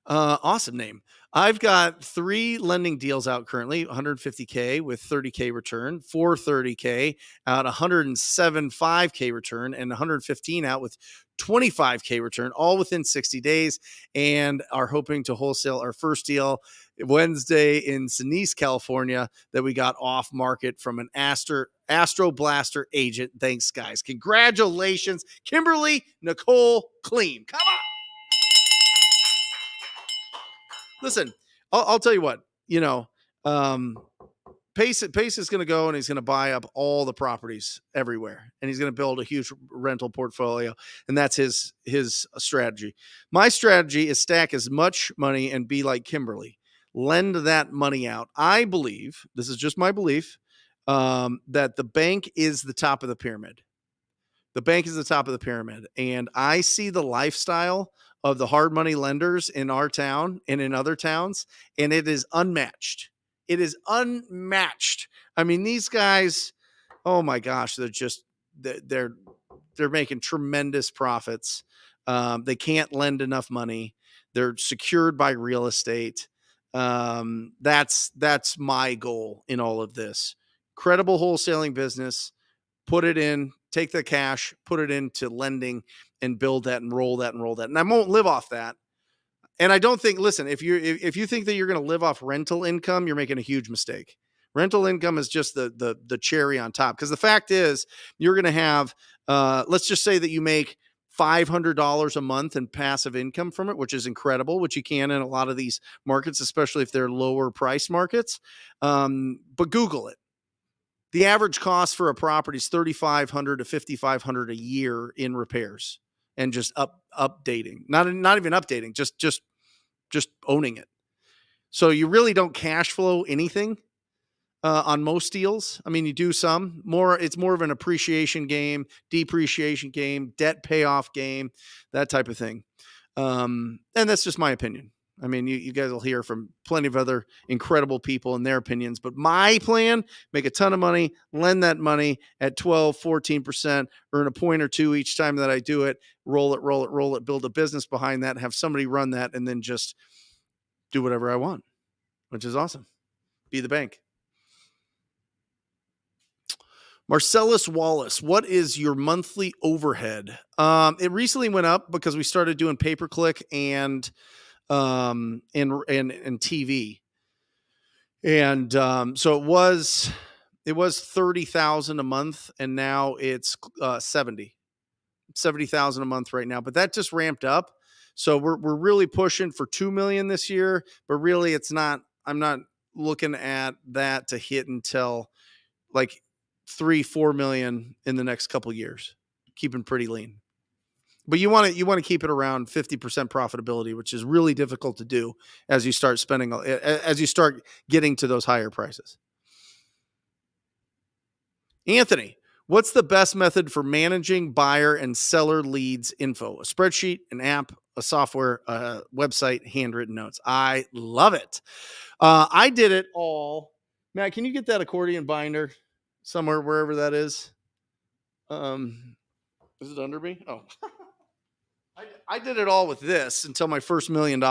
awesome name. I've got 3 lending deals out currently, 150K with 30K return, 430K out, 107.5K return, and 115 out with 25K return, all within 60 days, and are hoping to wholesale our first deal Wednesday in Sinise, California, that we got off market from an Astro Blaster agent. Thanks, guys. Congratulations, Kimberly Nicole Kleem. Come on. Listen, I'll tell you what, Pace is going to go and he's going to buy up all the properties everywhere, and he's going to build a huge rental portfolio. And that's his strategy. My strategy is stack as much money and be like Kimberly, lend that money out. I believe, this is just my belief, that the bank is the top of the pyramid. The bank is the top of the pyramid. And I see the lifestyle of the hard money lenders in our town and in other towns, and it is unmatched. It is unmatched. I mean, these guys, oh my gosh, they're making tremendous profits. They can't lend enough money. They're secured by real estate. That's my goal in all of this. Credible wholesaling business, put it in, take the cash, put it into lending, and build that and roll that and roll that. And I won't live off that. And I don't think, listen, if you think that you're going to live off rental income, you're making a huge mistake. Rental income is just the cherry on top. Because the fact is, you're going to have, let's just say that you make $500 a month in passive income from it, which is incredible, which you can in a lot of these markets, especially if they're lower price markets. But Google it. The average cost for a property is $3,500 to $5,500 a year in repairs and just updating, not even updating, just owning it. So you really don't cash flow anything on most deals. I mean, you do some more. It's more of an appreciation game, depreciation game, debt payoff game, that type of thing. And that's just my opinion. I mean, you guys will hear from plenty of other incredible people and their opinions, but my plan, make a ton of money, lend that money at 12, 14%, earn a point or two each time that I do it, roll it, build a business behind that, have somebody run that, and then just do whatever I want, which is awesome. Be the bank. Marcellus Wallace, what is your monthly overhead? It recently went up because we started doing pay-per-click and TV. And so it was 30,000 a month, and now it's 70,000 a month right now, but that just ramped up. So we're really pushing for 2 million this year, but really I'm not looking at that to hit until like 3-4 million in the next couple years, keeping pretty lean. But you want to keep it around 50% profitability, which is really difficult to do as you start getting to those higher prices. Anthony, What's the best method for managing buyer and seller leads info? A spreadsheet, an app, a software, a website, handwritten notes. I love it. I did it all. Matt, can you get that accordion binder somewhere, wherever that is? Is it under me? Oh, I did it all with this until my first $1 million.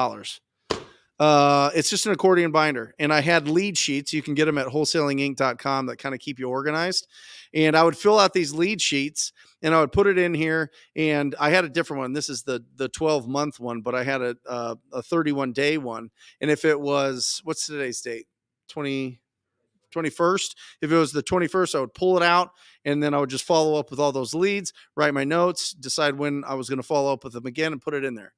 It's just an accordion binder. And I had lead sheets. You can get them at wholesalinginc.com that kind of keep you organized. And I would fill out these lead sheets and I would put it in here. And I had a different one. This is the 12-month one, but I had a 31-day one. And if it was, what's today's date? 21st. If it was the 21st, I would pull it out and then I would just follow up with all those leads, write my notes, decide when I was going to follow up with them again and put it in there.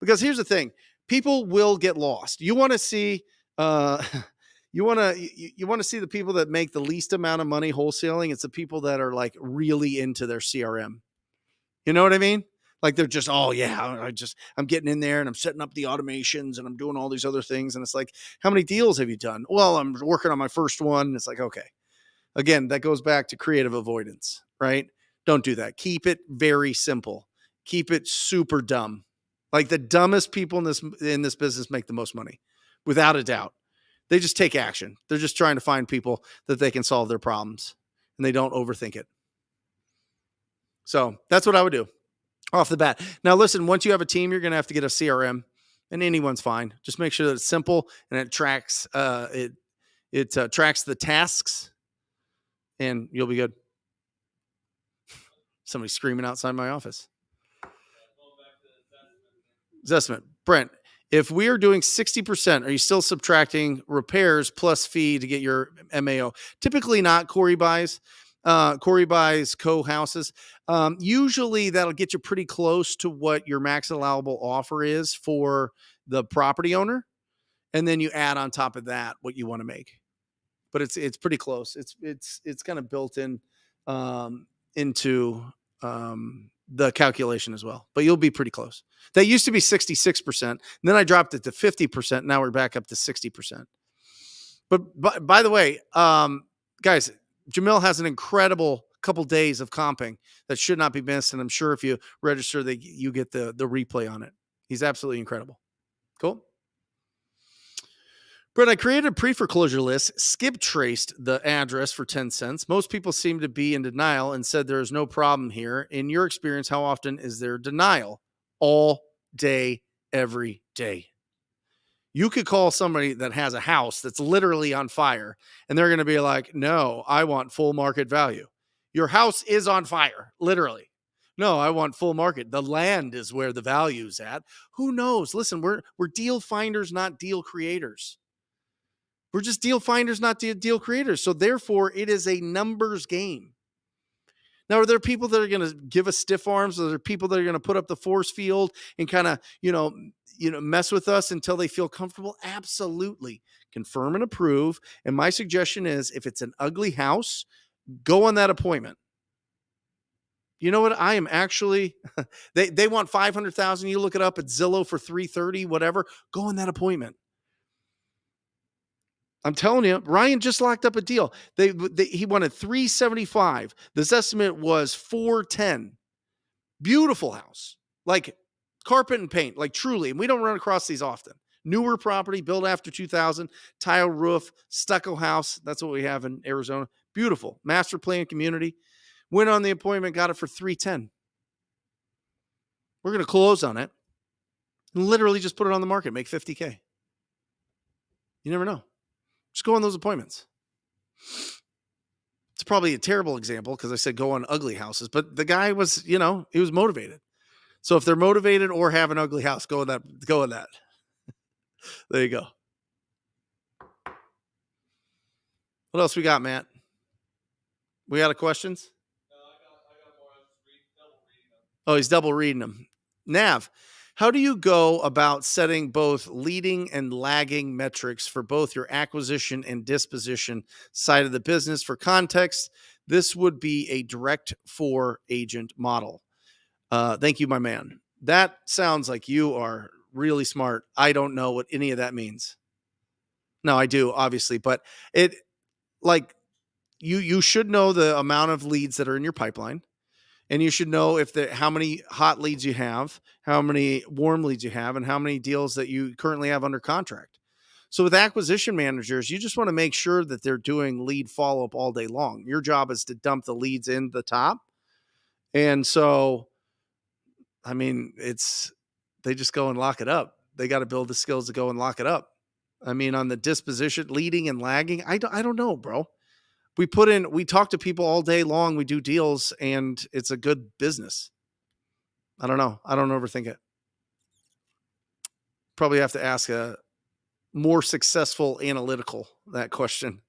Because here's the thing. People will get lost. You want to see, you want to see the people that make the least amount of money wholesaling. It's the people that are like really into their CRM. You know what I mean? Like they're just, oh yeah, I'm getting in there and I'm setting up the automations and I'm doing all these other things. And it's like, how many deals have you done? Well, I'm working on my first one. It's like, okay. Again, that goes back to creative avoidance, right? Don't do that. Keep it very simple. Keep it super dumb. Like the dumbest people in this business make the most money, without a doubt. They just take action. They're just trying to find people that they can solve their problems, and they don't overthink it. So that's what I would do off the bat. Now, listen, once you have a team, you're going to have to get a CRM, and anyone's fine. Just make sure that it's simple and it tracks tracks the tasks, and you'll be good. Somebody's screaming outside my office. Estimate. Brent, if we are doing 60%, are you still subtracting repairs plus fee to get your MAO? Typically not. Corey buys co-houses. Usually that'll get you pretty close to what your max allowable offer is for the property owner. And then you add on top of that what you want to make. But it's pretty close. It's kind of built in into the calculation as well, but you'll be pretty close. That used to be 66%. And then I dropped it to 50%. Now we're back up to 60%. But by the way, guys, Jamil has an incredible couple days of comping that should not be missed. And I'm sure if you register, that you get the replay on it. He's absolutely incredible. Cool. Brett, I created a pre-foreclosure list, skip traced the address for 10 cents. Most people seem to be in denial and said there is no problem here. In your experience, how often is there denial? All day, every day. You could call somebody that has a house that's literally on fire and they're going to be like, no, I want full market value. Your house is on fire, literally. No, I want full market. The land is where the value's at. Who knows? Listen, we're deal finders, not deal creators. We're just deal finders, not deal creators. So therefore, it is a numbers game. Now, are there people that are going to give us stiff arms? Are there people that are going to put up the force field and kind of, mess with us until they feel comfortable? Absolutely. Confirm and approve. And my suggestion is, if it's an ugly house, go on that appointment. You know what? I am actually, they want 500,000. You look it up at Zillow for 330, whatever. Go on that appointment. I'm telling you, Ryan just locked up a deal. He wanted 375. This estimate was 410. Beautiful house, like carpet and paint, like truly. And we don't run across these often. Newer property, built after 2000, tile roof, stucco house. That's what we have in Arizona. Beautiful master plan community. Went on the appointment, got it for 310. We're going to close on it and literally just put it on the market, make 50K. You never know. Just go on those appointments. It's probably a terrible example because I said go on ugly houses, but the guy was, he was motivated. So if they're motivated or have an ugly house, go with that. There you go. What else we got, Matt? We got questions? I got more. I was double reading them. Oh, he's double reading them. Nav, how do you go about setting both leading and lagging metrics for both your acquisition and disposition side of the business? For context, this would be a direct for agent model. Thank you, my man. That sounds like you are really smart. I don't know what any of that means. No, I do, obviously, but you should know the amount of leads that are in your pipeline, and you should know how many hot leads you have, how many warm leads you have, and how many deals that you currently have under contract. So with acquisition managers, you just want to make sure that they're doing lead follow-up all day long. Your job is to dump the leads in the top. And so, I mean, they just go and lock it up. They got to build the skills to go and lock it up. I mean, on the disposition, leading and lagging, I don't know, bro. We talk to people all day long. We do deals, and it's a good business. I don't know. I don't overthink it. Probably have to ask a more successful analytical that question.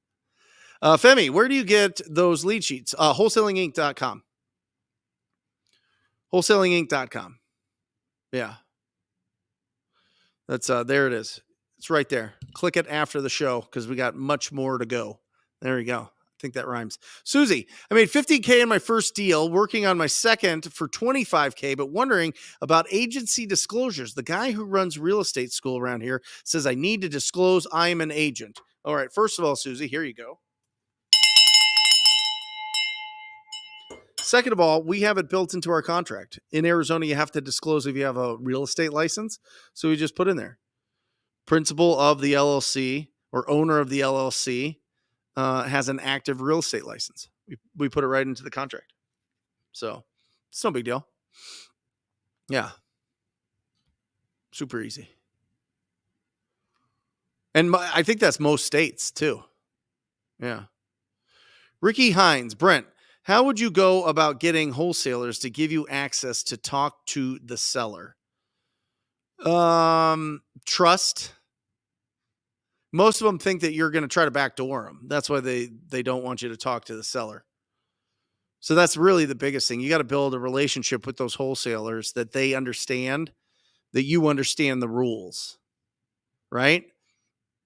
Femi, where do you get those lead sheets? Wholesalinginc.com. Wholesalinginc.com. Yeah. That's there it is. It's right there. Click it after the show because we got much more to go. There you go. I think that rhymes. Susie, I made $15K in my first deal, working on my second for $25K, but wondering about agency disclosures. The guy who runs real estate school around here says I need to disclose I am an agent. All right. First of all, Susie, here you go. Second of all, we have it built into our contract. In Arizona, you have to disclose if you have a real estate license. So we just put in there. Principal of the LLC or owner of the LLC has an active real estate license. We put it right into the contract. So it's no big deal. Yeah. Super easy. And I think that's most states too. Yeah. Ricky Hines, Brent, how would you go about getting wholesalers to give you access to talk to the seller? Trust. Most of them think that you're going to try to backdoor them. That's why they don't want you to talk to the seller. So that's really the biggest thing. You got to build a relationship with those wholesalers that they understand that you understand the rules, right?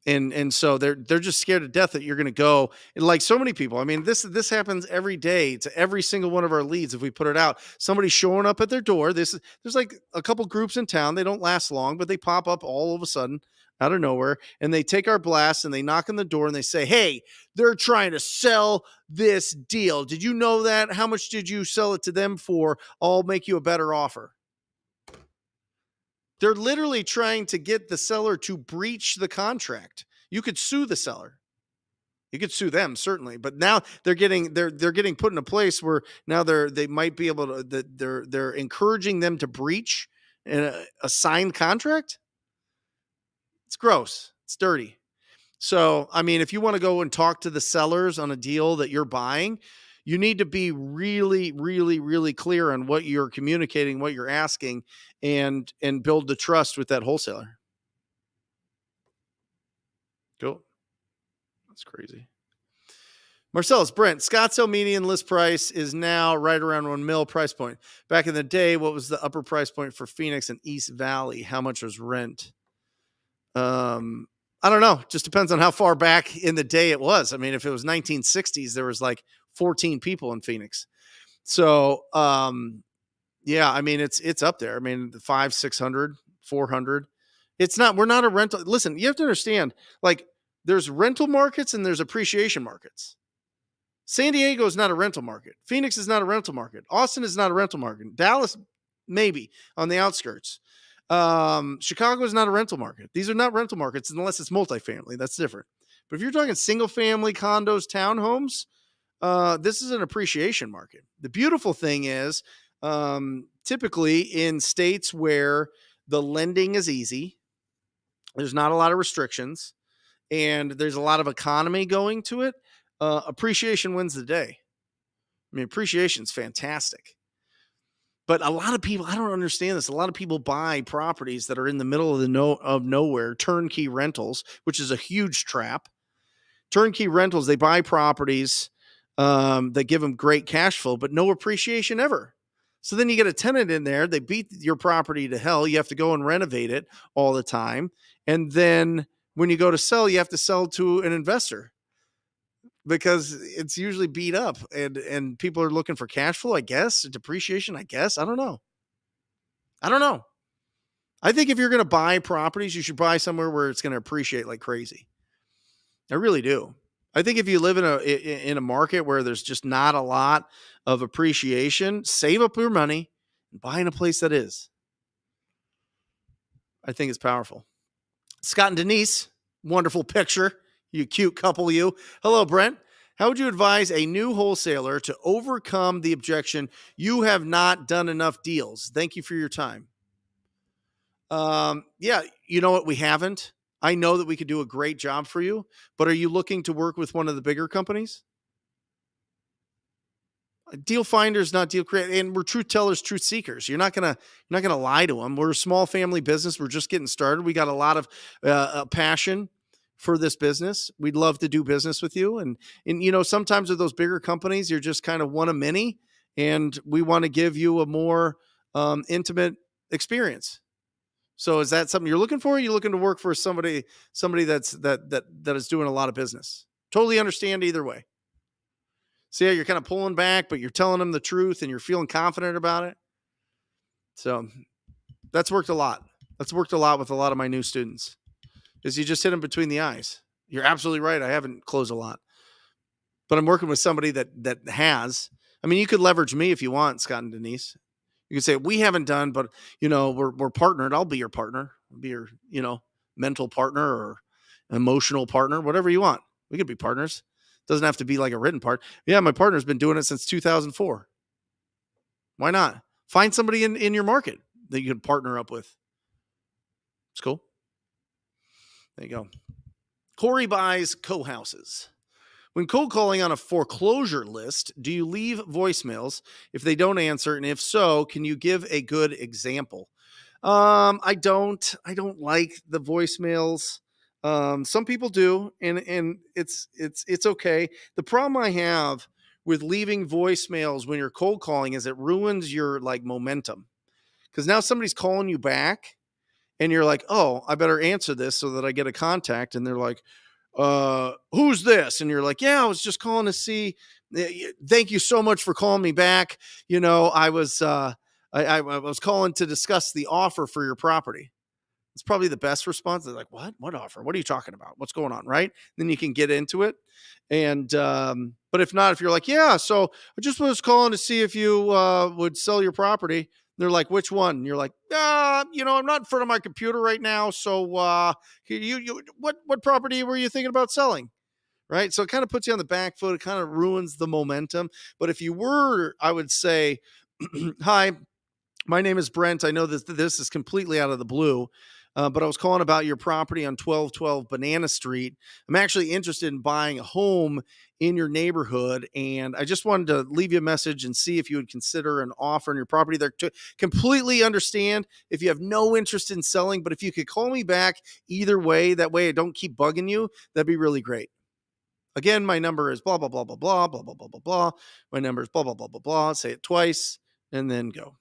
And so they're just scared to death that you're going to go, and like so many people. I mean, this happens every day to every single one of our leads. If we put it out, somebody showing up at their door. There's like a couple groups in town. They don't last long, but they pop up all of a sudden out of nowhere, and they take our blast and they knock on the door and they say, "Hey, they're trying to sell this deal. Did you know that? How much did you sell it to them for? I'll make you a better offer." They're literally trying to get the seller to breach the contract. You could sue the seller. You could sue them, certainly, but now they're getting put in a place where now they might be able to they're encouraging them to breach a signed contract. It's gross. It's dirty. So, I mean, if you want to go and talk to the sellers on a deal that you're buying, you need to be really, really, really clear on what you're communicating, what you're asking, and build the trust with that wholesaler. Cool. That's crazy. Marcellus, Brent, Scottsdale median list price is now right around $1 million price point. Back in the day, what was the upper price point for Phoenix and East Valley? How much was rent? I don't know. Just depends on how far back in the day it was. I mean, if it was 1960s, there was like 14 people in Phoenix. So, yeah, I mean, it's up there. I mean, 500, 600, 400. We're not a rental. Listen, you have to understand, like, there's rental markets and there's appreciation markets. San Diego is not a rental market. Phoenix is not a rental market. Austin is not a rental market. Dallas, maybe on the outskirts. Chicago is not a rental market. These are not rental markets unless it's multifamily. That's different. But if you're talking single family condos, townhomes, this is an appreciation market. The beautiful thing is, typically in states where the lending is easy, there's not a lot of restrictions, and there's a lot of economy going to it, appreciation wins the day. I mean, appreciation is fantastic. But a lot of people, I don't understand this. A lot of people buy properties that are in the middle of nowhere, turnkey rentals, which is a huge trap. Turnkey rentals, they buy properties that give them great cash flow, but no appreciation ever. So then you get a tenant in there. They beat your property to hell. You have to go and renovate it all the time. And then when you go to sell, you have to sell to an investor because it's usually beat up and people are looking for cash flow, I guess, depreciation, I guess. I don't know. I think if you're going to buy properties, you should buy somewhere where it's going to appreciate like crazy. I really do. I think if you live in a market where there's just not a lot of appreciation, save up your money and buy in a place that is. I think it's powerful. Scott and Denise, wonderful picture. You cute couple, you. Hello, Brent. How would you advise a new wholesaler to overcome the objection, you have not done enough deals? Thank you for your time. Yeah, you know what? We haven't. I know that we could do a great job for you, but are you looking to work with one of the bigger companies? Deal finders, not deal creators, and we're truth tellers, truth seekers. You're not gonna lie to them. We're a small family business. We're just getting started. We got a lot of passion for this business. We'd love to do business with you. And sometimes with those bigger companies, you're just kind of one of many, and we want to give you a more intimate experience. So is that something you're looking for? Or are you looking to work for somebody that is doing a lot of business? Totally understand either way. See how you're kind of pulling back, but you're telling them the truth and you're feeling confident about it. So that's worked a lot. That's worked a lot with a lot of my new students, is you just hit them between the eyes. You're absolutely right. I haven't closed a lot, but I'm working with somebody that has. I mean, you could leverage me if you want, Scott and Denise. You could say, we haven't done, but we're partnered. I'll be your partner. I'll be your, mental partner or emotional partner, whatever you want. We could be partners. Doesn't have to be like a written part. Yeah, my partner's been doing it since 2004. Why not? Find somebody in your market that you can partner up with. It's cool. There you go. Corey buys co-houses. When cold calling on a foreclosure list, do you leave voicemails if they don't answer? And if so, can you give a good example? I don't like the voicemails. Some people do, and it's okay. The problem I have with leaving voicemails when you're cold calling is it ruins your momentum. Because now somebody's calling you back and you're like, oh, I better answer this so that I get a contact. And they're like, who's this? And you're like, yeah, I was just calling to see, thank you so much for calling me back. I was calling to discuss the offer for your property. It's probably the best response. They're like, what offer? What are you talking about? What's going on? Right. Then you can get into it. And, but if not, if you're like, yeah, so I just was calling to see if you, would sell your property. They're like, which one? And you're like, I'm not in front of my computer right now. So, what property were you thinking about selling? Right. So it kind of puts you on the back foot. It kind of ruins the momentum. But if you were, I would say, hi, my name is Brent. I know that this is completely out of the blue, but I was calling about your property on 1212 Banana Street. I'm actually interested in buying a home in your neighborhood, and I just wanted to leave you a message and see if you would consider an offer on your property there. To completely understand if you have no interest in selling, but if you could call me back either way, that way I don't keep bugging you, that'd be really great. Again, my number is blah, blah, blah, blah, blah, blah, blah, blah, blah, blah. My number is blah, blah, blah, blah, blah. Say it twice and then go.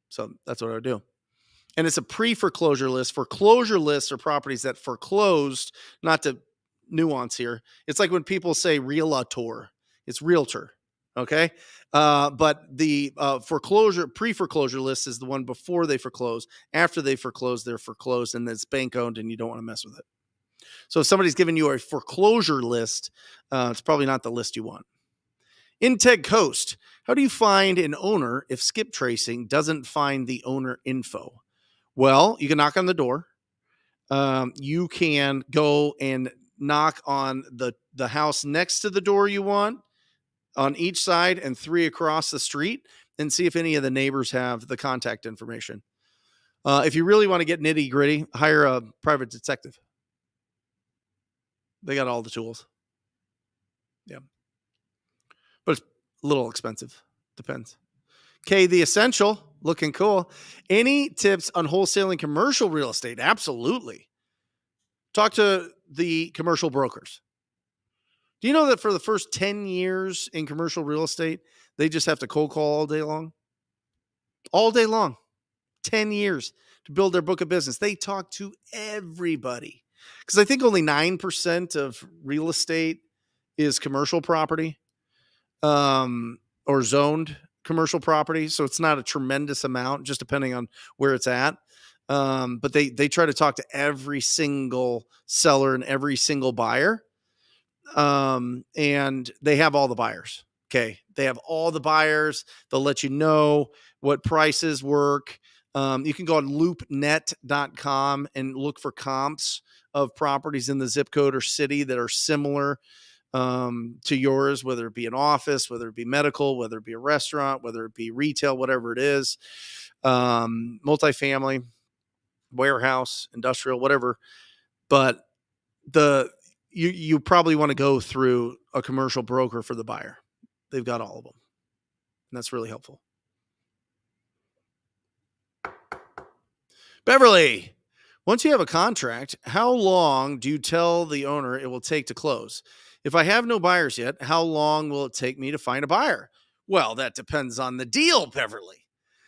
So that's what I would do. And it's a pre-foreclosure list. Foreclosure lists are properties that foreclosed, not to nuance here. It's like when people say realtor, it's realtor. Okay. But the pre-foreclosure list is the one before they foreclose. After they foreclose, they're foreclosed and it's bank owned and you don't want to mess with it. So if somebody's giving you a foreclosure list, it's probably not the list you want. Integ Coast. How do you find an owner if skip tracing doesn't find the owner info? Well, you can knock on the door. You can go and knock on the house next to the door you want on each side and 3 across the street and see if any of the neighbors have the contact information. If you really want to get nitty gritty, hire a private detective. They got all the tools. Yeah. But it's a little expensive. Depends. Okay, the essential, looking cool. Any tips on wholesaling commercial real estate? Absolutely. Talk to the commercial brokers. Do you know that for the first 10 years in commercial real estate, they just have to cold call all day long? All day long. 10 years to build their book of business. They talk to everybody. Because I think only 9% of real estate is commercial property. Or zoned commercial property. So it's not a tremendous amount, just depending on where it's at. But they try to talk to every single seller and every single buyer. and they have all the buyers. Okay. They have all the buyers. They'll let you know what prices work. You can go on loopnet.com and look for comps of properties in the zip code or city that are similar to yours, whether it be an office, whether it be medical, whether it be a restaurant, whether it be retail, whatever it is, multifamily, warehouse, industrial, whatever. But you probably want to go through a commercial broker for the buyer. They've got all of them. And that's really helpful. Beverly, once you have a contract, how long do you tell the owner it will take to close? If I have no buyers yet, how long will it take me to find a buyer? Well, that depends on the deal, Beverly.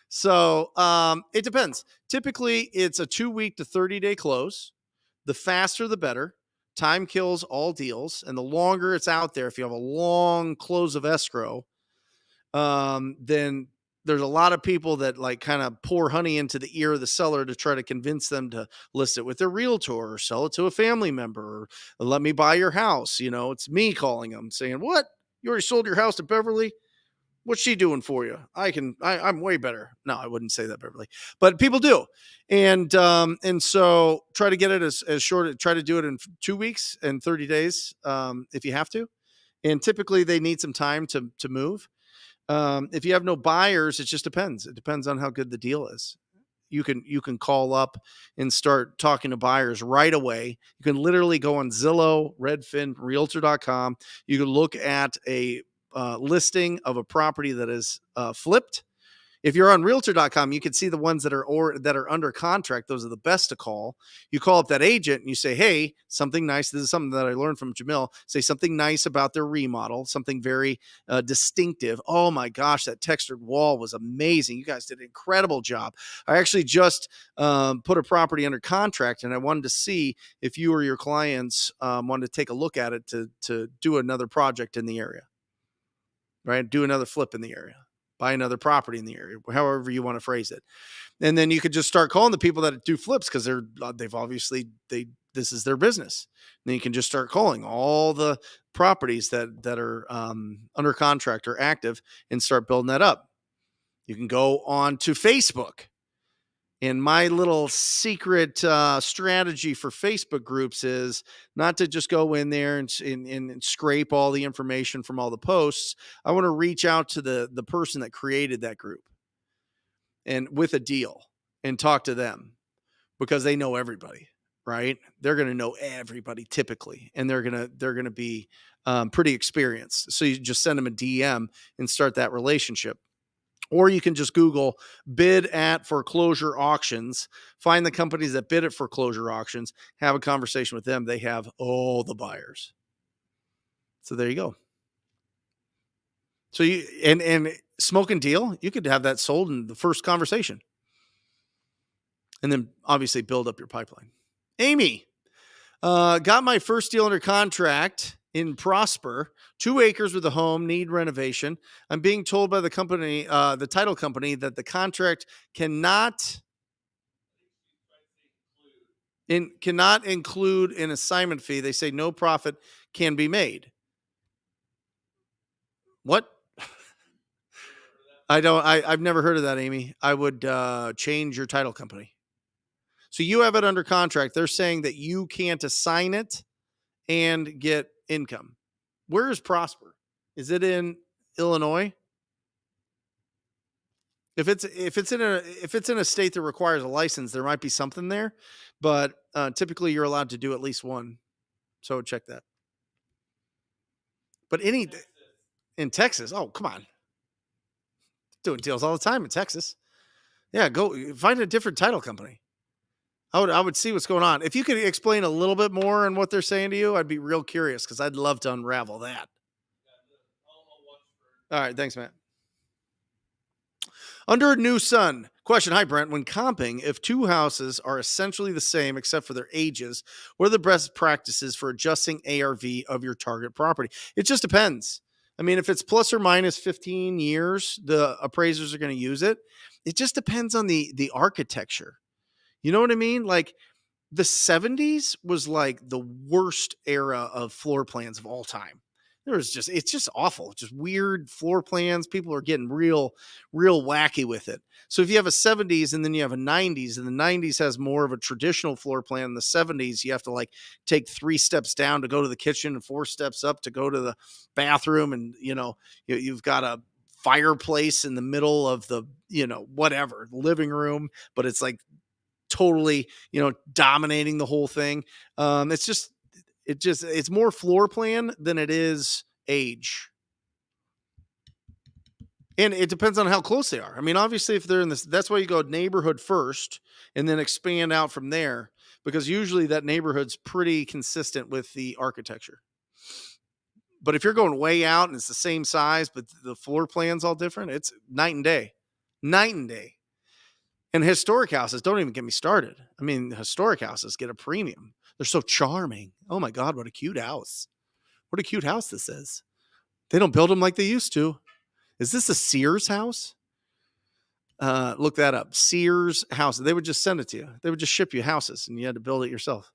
So it depends. Typically, it's a 2-week to 30-day close. The faster, the better. Time kills all deals. And the longer it's out there, if you have a long close of escrow, then there's a lot of people that like kind of pour honey into the ear of the seller to try to convince them to list it with their realtor or sell it to a family member or let me buy your house. You know, it's me calling them saying, what? You already sold your house to Beverly? What's she doing for you? I'm way better. No, I wouldn't say that, Beverly, but people do. And so try to get it as short, try to do it in 2 weeks and 30 days. If you have to, and typically they need some time to move. If you have no buyers, it just depends. It depends on how good the deal is. You can call up and start talking to buyers right away. You can literally go on Zillow, Redfin, Realtor.com. You can look at a listing of a property that is flipped. If you're on realtor.com, you can see the ones that are under contract. Those are the best to call. You call up that agent and you say, hey, something nice. This is something that I learned from Jamil. Say something nice about their remodel, something very distinctive. Oh my gosh, that textured wall was amazing. You guys did an incredible job. I actually just put a property under contract and I wanted to see if you or your clients wanted to take a look at it to do another project in the area, right? Do another flip in the area. Buy another property in the area, however you want to phrase it. And then you could just start calling the people that do flips because this is their business. And then you can just start calling all the properties that are under contract or active and start building that up. You can go on to Facebook. And my little secret strategy for Facebook groups is not to just go in there and scrape all the information from all the posts. I want to reach out to the person that created that group and with a deal and talk to them because they know everybody, right? They're going to know everybody typically, and they're going to be pretty experienced. So you just send them a DM and start that relationship. Or you can just Google bid at foreclosure auctions, find the companies that bid at foreclosure auctions, have a conversation with them. They have all the buyers. So there you go. So you and smoke and deal, you could have that sold in the first conversation. And then obviously build up your pipeline. Amy, got my first deal under contract in Prosper, 2 acres with a home, need renovation. I'm being told by the company, the title company, that the contract cannot include an assignment fee. They say no profit can be made. What? I've never heard of that, Amy. I would change your title company. So you have it under contract. They're saying that you can't assign it and get income. Where is Prosper? Is it in Illinois? If it's in a state that requires a license, there might be something there, but typically you're allowed to do at least one. So check that. But in Texas, oh come on, doing deals all the time in Texas. Yeah, go find a different title company. I would see what's going on. If you could explain a little bit more on what they're saying to you, I'd be real curious because I'd love to unravel that. All right. Thanks, Matt. Under a new sun. Question. Hi, Brent. When comping, if 2 houses are essentially the same except for their ages, what are the best practices for adjusting ARV of your target property? It just depends. I mean, if it's plus or minus 15 years, the appraisers are going to use it. It just depends on the architecture. You know what I mean? Like the 70s was like the worst era of floor plans of all time. It's just awful, just weird floor plans. People are getting real wacky with it. So if you have a 70s and then you have a 90s, and the 90s has more of a traditional floor plan, in the 70s you have to like take 3 steps down to go to the kitchen and 4 steps up to go to the bathroom, and you've got a fireplace in the middle of the whatever living room, but it's like totally dominating the whole thing. It's more floor plan than it is age. And it depends on how close they are. I mean, obviously, if they're in this, that's why you go neighborhood first and then expand out from there, because usually that neighborhood's pretty consistent with the architecture. But if you're going way out and it's the same size, but the floor plan's all different, it's night and day. Night and day. And historic houses, don't even get me started. I mean, historic houses get a premium. They're so charming. Oh my God, what a cute house. What a cute house this is. They don't build them like they used to. Is this a Sears house? Look that up. Sears house. They would just send it to you. They would just ship you houses and you had to build it yourself.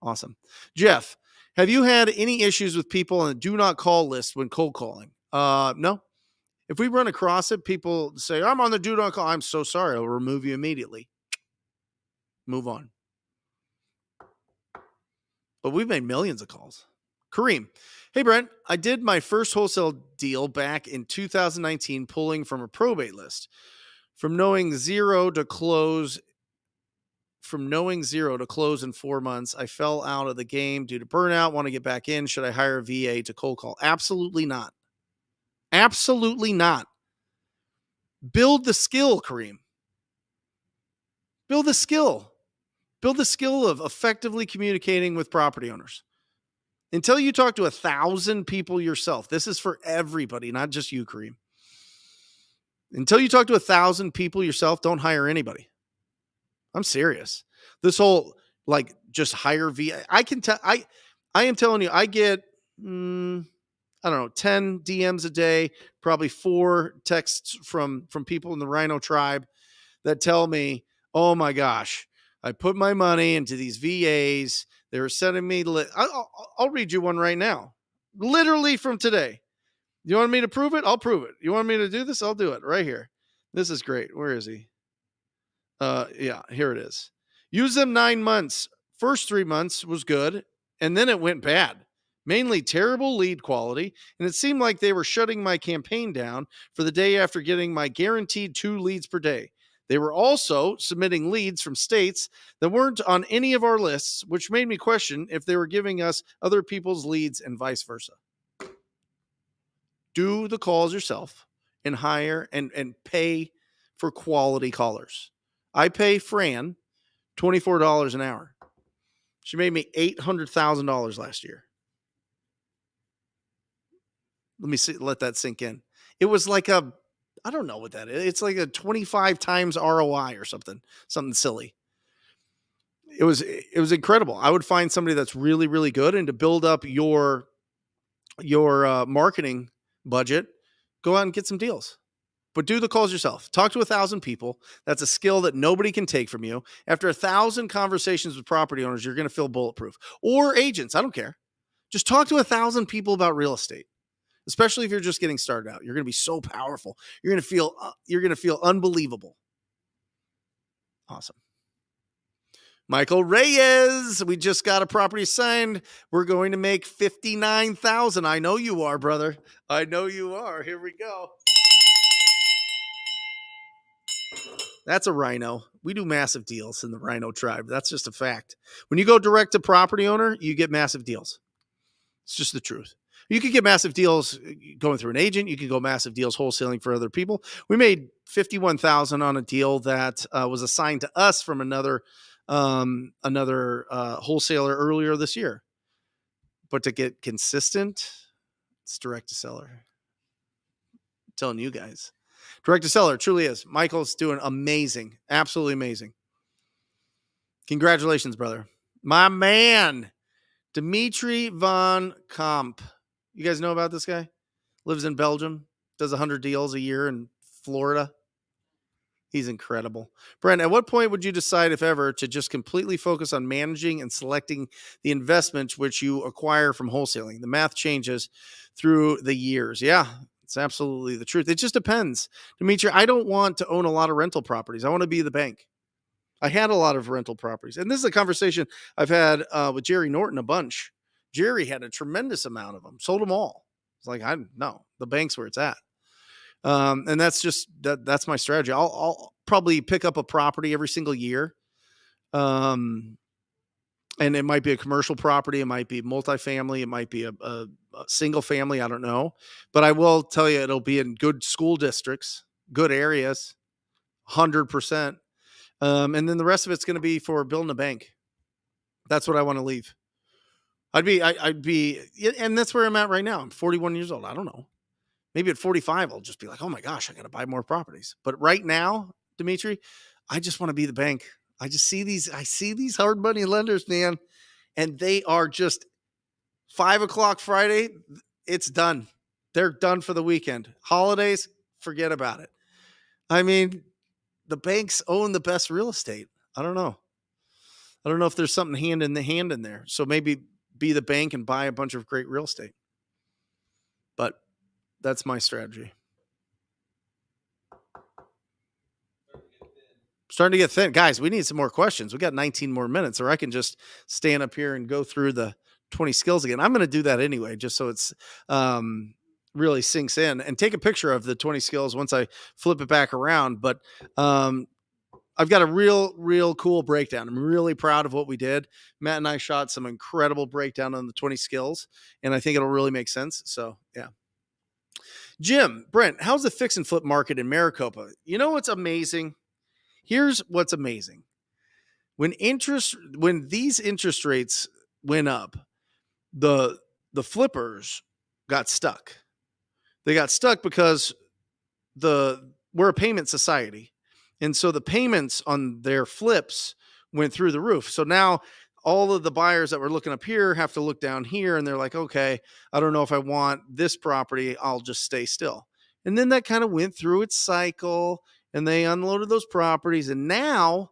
Awesome. Jeff, have you had any issues with people on the do not call list when cold calling? No. If we run across it, people say, I'm on the do not call. I'm so sorry. I'll remove you immediately. Move on. But we've made millions of calls. Kareem. Hey, Brent, I did my first wholesale deal back in 2019, pulling from a probate list. From knowing zero to close in 4 months, I fell out of the game due to burnout. Want to get back in. Should I hire a VA to cold call? Absolutely not. Absolutely not. Build the skill, Kareem. Build the skill. Build the skill of effectively communicating with property owners. Until you talk to 1,000 people yourself, this is for everybody, not just you, Kareem. Until you talk to 1,000 people yourself, don't hire anybody. I'm serious. This whole just hire VA. I am telling you, I get I don't know, 10 DMs a day, probably 4 texts from people in the Rhino tribe that tell me, oh my gosh, I put my money into these VAs. They were sending me, I'll read you one right now. Literally from today. You want me to prove it? I'll prove it. You want me to do this? I'll do it right here. This is great. Where is he? Yeah, here it is. Use them 9 months. First 3 months was good, and then it went bad. Mainly terrible lead quality, and it seemed like they were shutting my campaign down for the day after getting my guaranteed 2 leads per day. They were also submitting leads from states that weren't on any of our lists, which made me question if they were giving us other people's leads and vice versa. Do the calls yourself and hire and pay for quality callers. I pay Fran $24 an hour. She made me $800,000 last year. Let that sink in. It was like I don't know what that is. It's like a 25 times ROI or something silly. It was incredible. I would find somebody that's really, really good, and to build up your marketing budget, go out and get some deals. But do the calls yourself. Talk to 1,000 people. That's a skill that nobody can take from you. After 1,000 conversations with property owners, you're going to feel bulletproof. Or agents, I don't care. Just talk to 1,000 people about real estate. Especially if you're just getting started out. You're going to be so powerful. You're going to feel unbelievable. Awesome. Michael Reyes, we just got a property signed. We're going to make $59,000. I know you are, brother. I know you are. Here we go. That's a Rhino. We do massive deals in the Rhino tribe. That's just a fact. When you go direct to property owner, you get massive deals. It's just the truth. You could get massive deals going through an agent. You can go massive deals wholesaling for other people. We made $51,000 on a deal that was assigned to us from another wholesaler earlier this year. But to get consistent, it's direct to seller. I'm telling you guys, direct to seller truly is. Michael's doing amazing, absolutely amazing. Congratulations, brother, my man, Dimitri von Kamp. You guys know about this guy? Lives in Belgium, does 100 deals a year in Florida. He's incredible. Brent, at what point would you decide, if ever, to just completely focus on managing and selecting the investments which you acquire from wholesaling? The math changes through the years. Yeah, it's absolutely the truth. It just depends. Dimitri, I don't want to own a lot of rental properties. I want to be the bank. I had a lot of rental properties. And this is a conversation I've had with Jerry Norton a bunch. Jerry had a tremendous amount of them, sold them all. It's like, no, the bank's where it's at. And that's just, that's my strategy. I'll probably pick up a property every single year. And it might be a commercial property. It might be multifamily. It might be a single family. I don't know, but I will tell you, it'll be in good school districts, good areas, 100%. And then the rest of it's going to be for building a bank. That's what I want to leave. I'd be, and that's where I'm at right now. I'm 41 years old. I don't know. Maybe at 45, I'll just be like, oh my gosh, I got to buy more properties. But right now, Dimitri, I just want to be the bank. I see these hard money lenders, man, and they are just 5 o'clock Friday. It's done. They're done for the weekend. Holidays, forget about it. I mean, the banks own the best real estate. I don't know if there's something hand in there. So maybe be the bank and buy a bunch of great real estate. But that's my strategy. Starting to get thin. Guys, we need some more questions. We got 19 more minutes, or I can just stand up here and go through the 20 skills again. I'm going to do that anyway, just so it's really sinks in, and take a picture of the 20 skills once I flip it back around. But I've got a real cool breakdown. I'm really proud of what we did. Matt and I shot some incredible breakdown on the 20 skills, and I think it'll really make sense. So yeah. Jim, Brent, how's the fix and flip market in Maricopa? You know what's amazing? Here's what's amazing. When these interest rates went up, the flippers got stuck. They got stuck because we're a payment society. And so the payments on their flips went through the roof. So now all of the buyers that were looking up here have to look down here, and they're like, okay, I don't know if I want this property. I'll just stay still. And then that kind of went through its cycle, and they unloaded those properties. And now,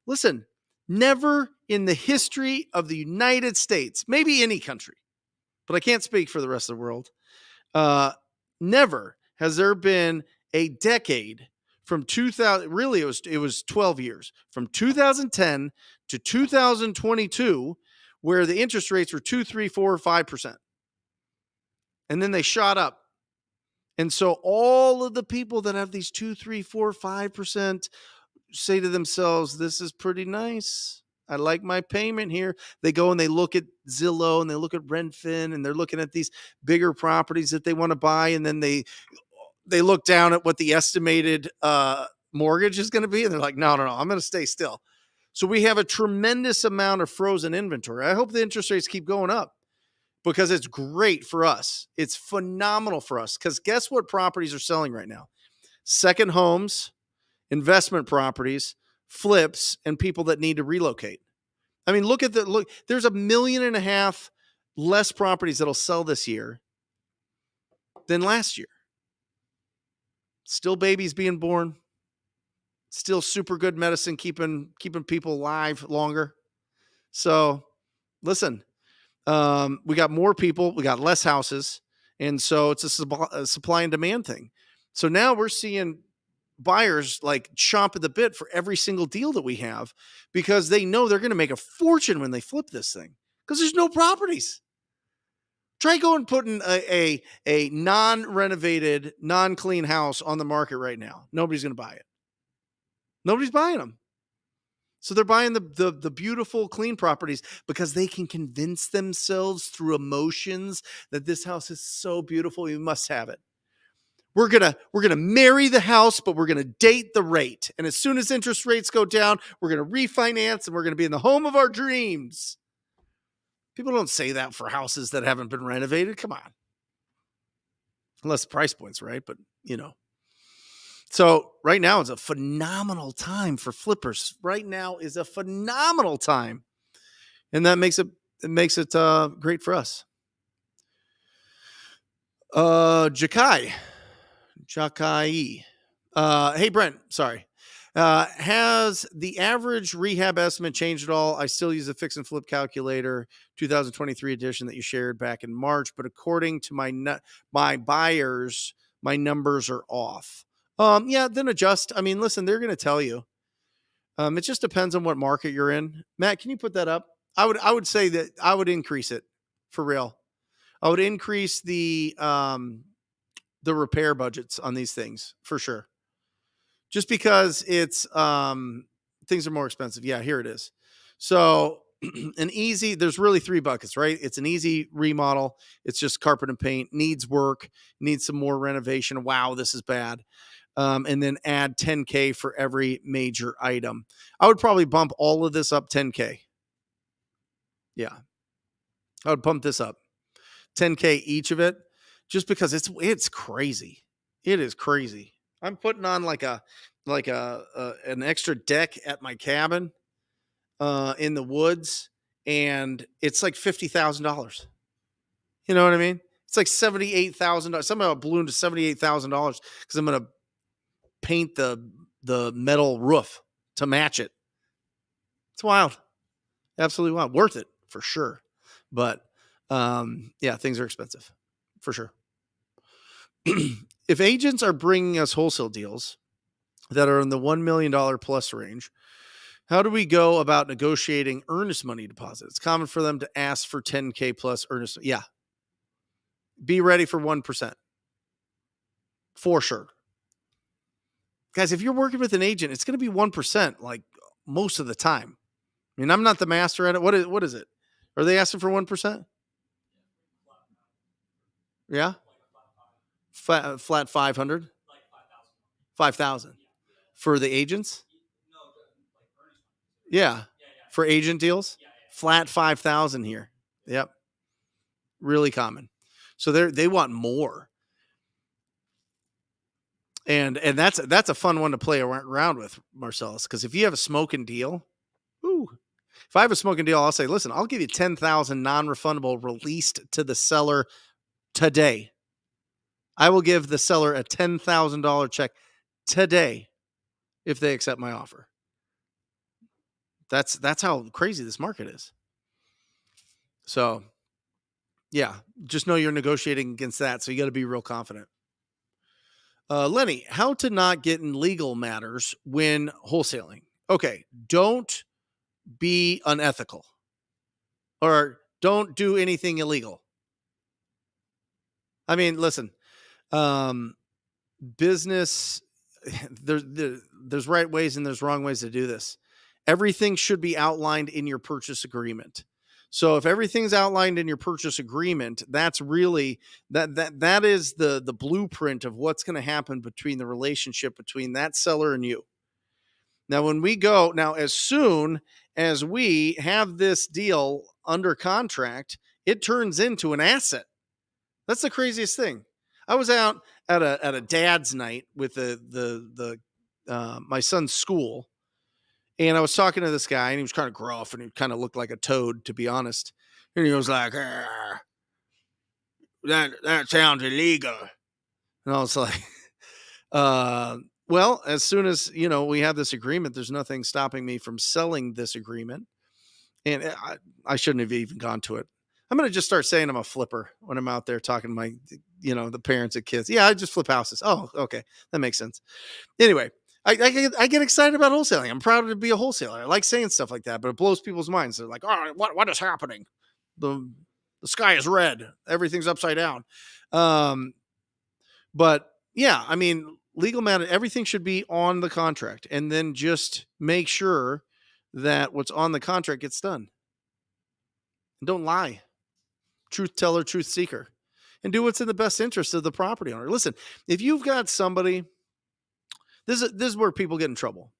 listen, never in the history of the United States, maybe any country, but I can't speak for the rest of the world. Never has there been a decade from 2000, really it was 12 years, from 2010 to 2022, where the interest rates were 2, 3, 4, 5%. And then they shot up. And so all of the people that have these 2, 3, 4, 5% say to themselves, this is pretty nice. I like my payment here. They go and they look at Zillow and they look at Redfin, and they're looking at these bigger properties that they want to buy. And then they look down at what the estimated mortgage is going to be. And they're like, no, I'm going to stay still. So we have a tremendous amount of frozen inventory. I hope the interest rates keep going up, because it's great for us. It's phenomenal for us, because guess what properties are selling right now? Second homes, investment properties, flips, and people that need to relocate. I mean, look, there's 1.5 million less properties that'll sell this year than last year. Still babies being born. Still super good medicine keeping people alive longer. So listen, we got more people, we got less houses. And so it's a supply and demand thing. So now we're seeing buyers like chomp at the bit for every single deal that we have, because they know they're going to make a fortune when they flip this thing, because there's no properties. Try going putting a non-renovated, non-clean house on the market right now. Nobody's going to buy it. Nobody's buying them. So they're buying the beautiful, clean properties, because they can convince themselves through emotions that this house is so beautiful, you must have it. We're gonna marry the house, but we're gonna date the rate. And as soon as interest rates go down, we're gonna refinance, and we're gonna be in the home of our dreams. People don't say that for houses that haven't been renovated. Come on. Unless the price point's right, but you know. So right now is a phenomenal time for flippers. Right now is a phenomenal time. And that makes it great for us. Jakai. Hey, Brent, sorry. Has the average rehab estimate changed at all? I still use a fix and flip calculator, 2023 edition that you shared back in March, but according to my buyers, my numbers are off. Yeah, then adjust. I mean, listen, they're going to tell you. It just depends on what market you're in. Matt, can you put that up? I would say that I would increase it for real. I would increase the repair budgets on these things for sure. Just because it's things are more expensive. Yeah, here it is. So there's really 3 buckets, right? It's an easy remodel. It's just carpet and paint, needs work, needs some more renovation. Wow, this is bad. And then add 10K for every major item. I would probably bump all of this up 10K. Yeah. I would bump this up 10K each of it just because it's crazy. It is crazy. I'm putting on like an extra deck at my cabin in the woods, and it's like $50,000. You know what I mean? It's like $78,000. Somehow it ballooned to $78,000 because I'm gonna paint the metal roof to match it. It's wild. Absolutely wild. Worth it for sure. But yeah, things are expensive for sure. If agents are bringing us wholesale deals that are in the $1 million plus range, how do we go about negotiating earnest money deposit? It's common for them to ask for 10K plus earnest. Yeah. Be ready for 1%. For sure. Guys, if you're working with an agent, it's going to be 1% like most of the time. I mean, I'm not the master at it. What is it? Are they asking for 1%? Yeah. Flat 500? 5,000 for the agents? Yeah. For agent deals? Flat 5,000 here. Yep. Really common. So they want more. And that's a fun one to play around with, Marcellus, because if you have a smoking deal, if I have a smoking deal, I'll say, listen, I'll give you 10,000 non-refundable released to the seller today. I will give the seller a $10,000 check today if they accept my offer. That's how crazy this market is. So, yeah, just know you're negotiating against that. So you got to be real confident. Lenny, how to not get in legal matters when wholesaling. Okay, don't be unethical or don't do anything illegal. I mean, listen, business, there's right ways and there's wrong ways to do this. Everything should be outlined in your purchase agreement. So if everything's outlined in your purchase agreement, that's really that is the blueprint of what's going to happen between the relationship between that seller and you. Now, as soon as we have this deal under contract, it turns into an asset. That's the craziest thing. I was out at a dad's night with my son's school, and I was talking to this guy, and he was kind of gruff, and he kind of looked like a toad, to be honest. And he was like, "That sounds illegal," and I was like, "Well, as soon as we have this agreement, there's nothing stopping me from selling this agreement." And I shouldn't have even gone to it. I'm going to just start saying I'm a flipper when I'm out there talking to my, the parents of kids. Yeah, I just flip houses. Oh, okay. That makes sense. Anyway, I get excited about wholesaling. I'm proud to be a wholesaler. I like saying stuff like that, but it blows people's minds. They're like, oh, what is happening? The sky is red. Everything's upside down. But yeah, I mean, legal matter, everything should be on the contract, and then just make sure that what's on the contract gets done. And don't lie. Truth teller, truth seeker, and do what's in the best interest of the property owner. Listen, if you've got somebody, this is where people get in trouble.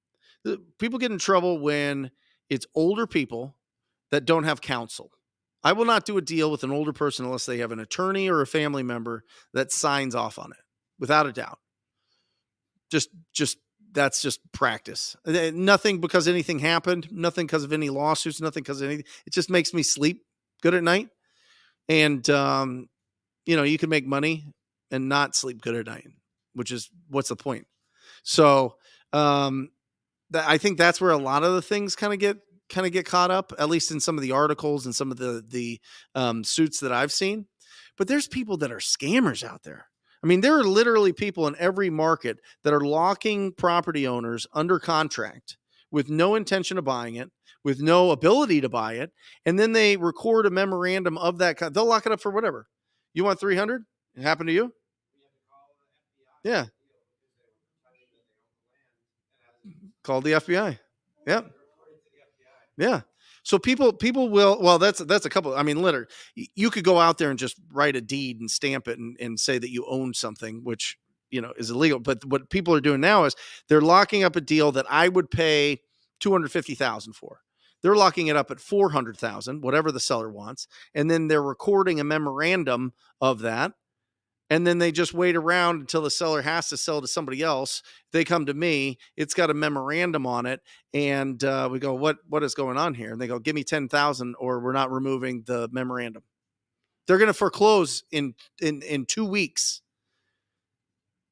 People get in trouble when it's older people that don't have counsel. I will not do a deal with an older person unless they have an attorney or a family member that signs off on it, without a doubt. Just that's just practice. Nothing because anything happened, nothing because of any lawsuits, nothing because of anything. It just makes me sleep good at night. And, you can make money and not sleep good at night, which is what's the point? So, I think that's where a lot of the things kind of get caught up, at least in some of the articles and some of the suits that I've seen. But there's people that are scammers out there. I mean, there are literally people in every market that are locking property owners under contract with no intention of buying it, with no ability to buy it, and then they record a memorandum of that. They'll lock it up for whatever. You want 300? It happened to you? Yeah. Called the FBI. Yep. Yeah. So people will, well, that's a couple. I mean, literally, you could go out there and just write a deed and stamp it and say that you own something, which, is illegal. But what people are doing now is they're locking up a deal that I would pay $250,000 for. They're locking it up at $400,000, whatever the seller wants. And then they're recording a memorandum of that. And then they just wait around until the seller has to sell to somebody else. They come to me. It's got a memorandum on it. And we go, what is going on here? And they go, give me 10,000 or we're not removing the memorandum. They're going to foreclose in 2 weeks.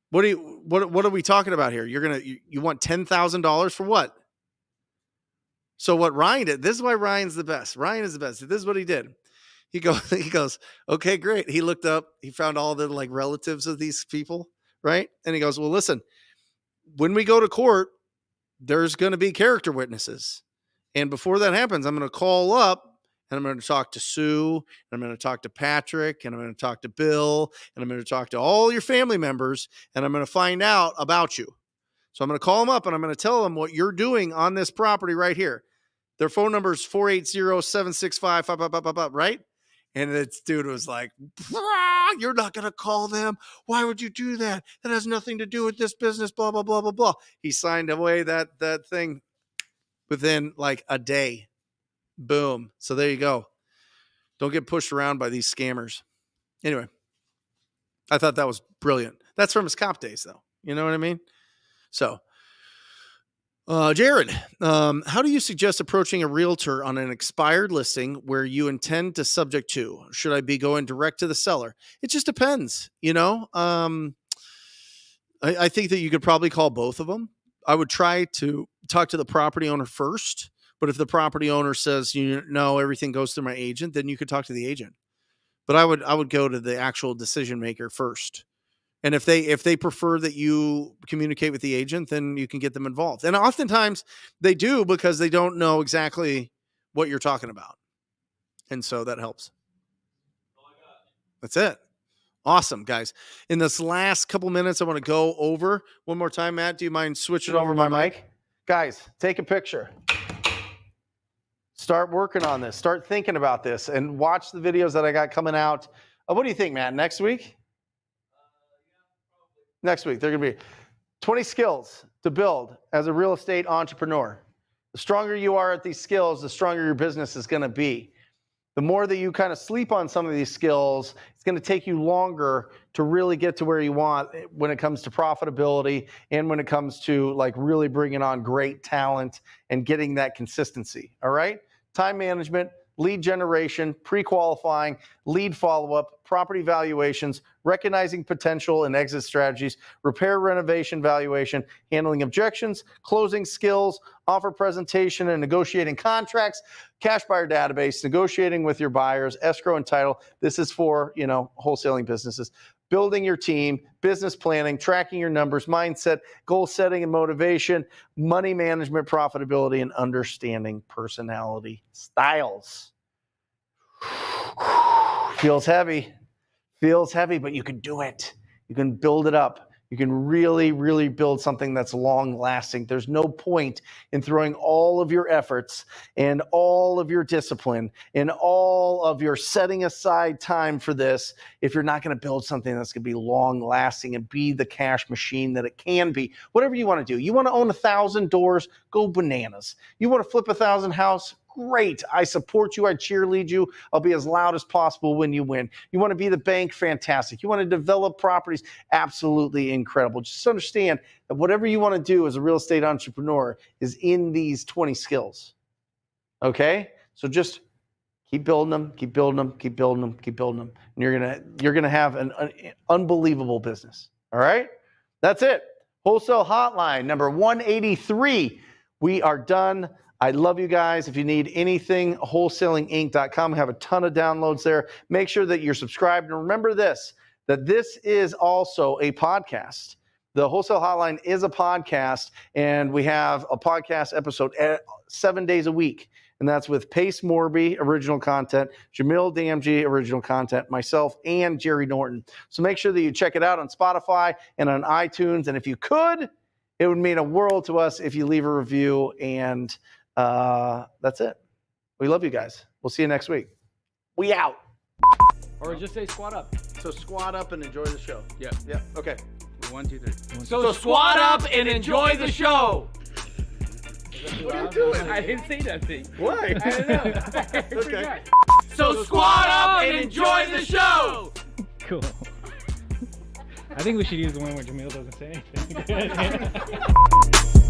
What are we talking about here? You want $10,000 for what? So what Ryan did, this is why Ryan's the best. Ryan is the best. This is what he did. He goes, okay, great. He looked up, he found all the like relatives of these people, right? And he goes, well, listen, when we go to court, there's going to be character witnesses. And before that happens, I'm going to call up and I'm going to talk to Sue, and I'm going to talk to Patrick, and I'm going to talk to Bill, and I'm going to talk to all your family members, and I'm going to find out about you. So I'm going to call them up and I'm going to tell them what you're doing on this property right here. Their phone number is 480-765-5555, right? And this dude was like, you're not going to call them. Why would you do that? That has nothing to do with this business, blah, blah, blah, blah, blah. He signed away that thing within like a day. Boom. So there you go. Don't get pushed around by these scammers. Anyway, I thought that was brilliant. That's from his cop days, though. You know what I mean? So, Jared, how do you suggest approaching a realtor on an expired listing where you intend to subject to? Should I be going direct to the seller? It just depends, I think that you could probably call both of them. I would try to talk to the property owner first, but if the property owner says, everything goes through my agent, then you could talk to the agent. But I would go to the actual decision maker first. And if they prefer that you communicate with the agent, then you can get them involved. And oftentimes they do because they don't know exactly what you're talking about. And so that helps. That's it. Awesome, guys. In this last couple minutes, I want to go over one more time. Matt, do you mind switching over my mic? Guys, take a picture. Start working on this. Start thinking about this and watch the videos that I got coming out. What do you think, Matt? Next week? Next week, they're going to be 20 skills to build as a real estate entrepreneur. The stronger you are at these skills, the stronger your business is going to be. The more that you kind of sleep on some of these skills, it's going to take you longer to really get to where you want when it comes to profitability and when it comes to like really bringing on great talent and getting that consistency. All right? Time management, lead generation, pre-qualifying, lead follow-up, property valuations, recognizing potential and exit strategies, repair renovation valuation, handling objections, closing skills, offer presentation and negotiating contracts, cash buyer database, negotiating with your buyers, escrow and title. This is for, wholesaling businesses. Building your team, business planning, tracking your numbers, mindset, goal setting and motivation, money management, profitability, and understanding personality styles. Feels heavy, but you can do it. You can build it up. You can really, really build something that's long lasting. There's no point in throwing all of your efforts and all of your discipline and all of your setting aside time for this if you're not going to build something that's going to be long lasting and be the cash machine that it can be. Whatever you want to do. You want to own 1,000 doors, go bananas. You want to flip 1,000 houses? Great. I support you. I cheerlead you. I'll be as loud as possible when you win. You want to be the bank? Fantastic. You want to develop properties? Absolutely incredible. Just understand that whatever you want to do as a real estate entrepreneur is in these 20 skills. Okay? So just keep building them, keep building them, keep building them, keep building them. And you're gonna have an unbelievable business. All right? That's it. Wholesale Hotline number 183. We are done. I love you guys. If you need anything, wholesalinginc.com. We have a ton of downloads there. Make sure that you're subscribed. And remember this, that this is also a podcast. The Wholesale Hotline is a podcast, and we have a podcast episode 7 days a week. And that's with Pace Morby, original content, Jamil DMG, original content, myself, and Jerry Norton. So make sure that you check it out on Spotify and on iTunes. And if you could, it would mean a world to us if you leave a review. And that's it. We love you guys. We'll see you next week. We out. Or just say squat up. So squat up and enjoy the show. Yeah. Yep. Okay. 1, 2, 3. So squat up and enjoy the show. What are you doing? I didn't say nothing. Why? I don't know. Okay. So squat up and enjoy the show. Cool. I think we should use the one where Jamil doesn't say anything.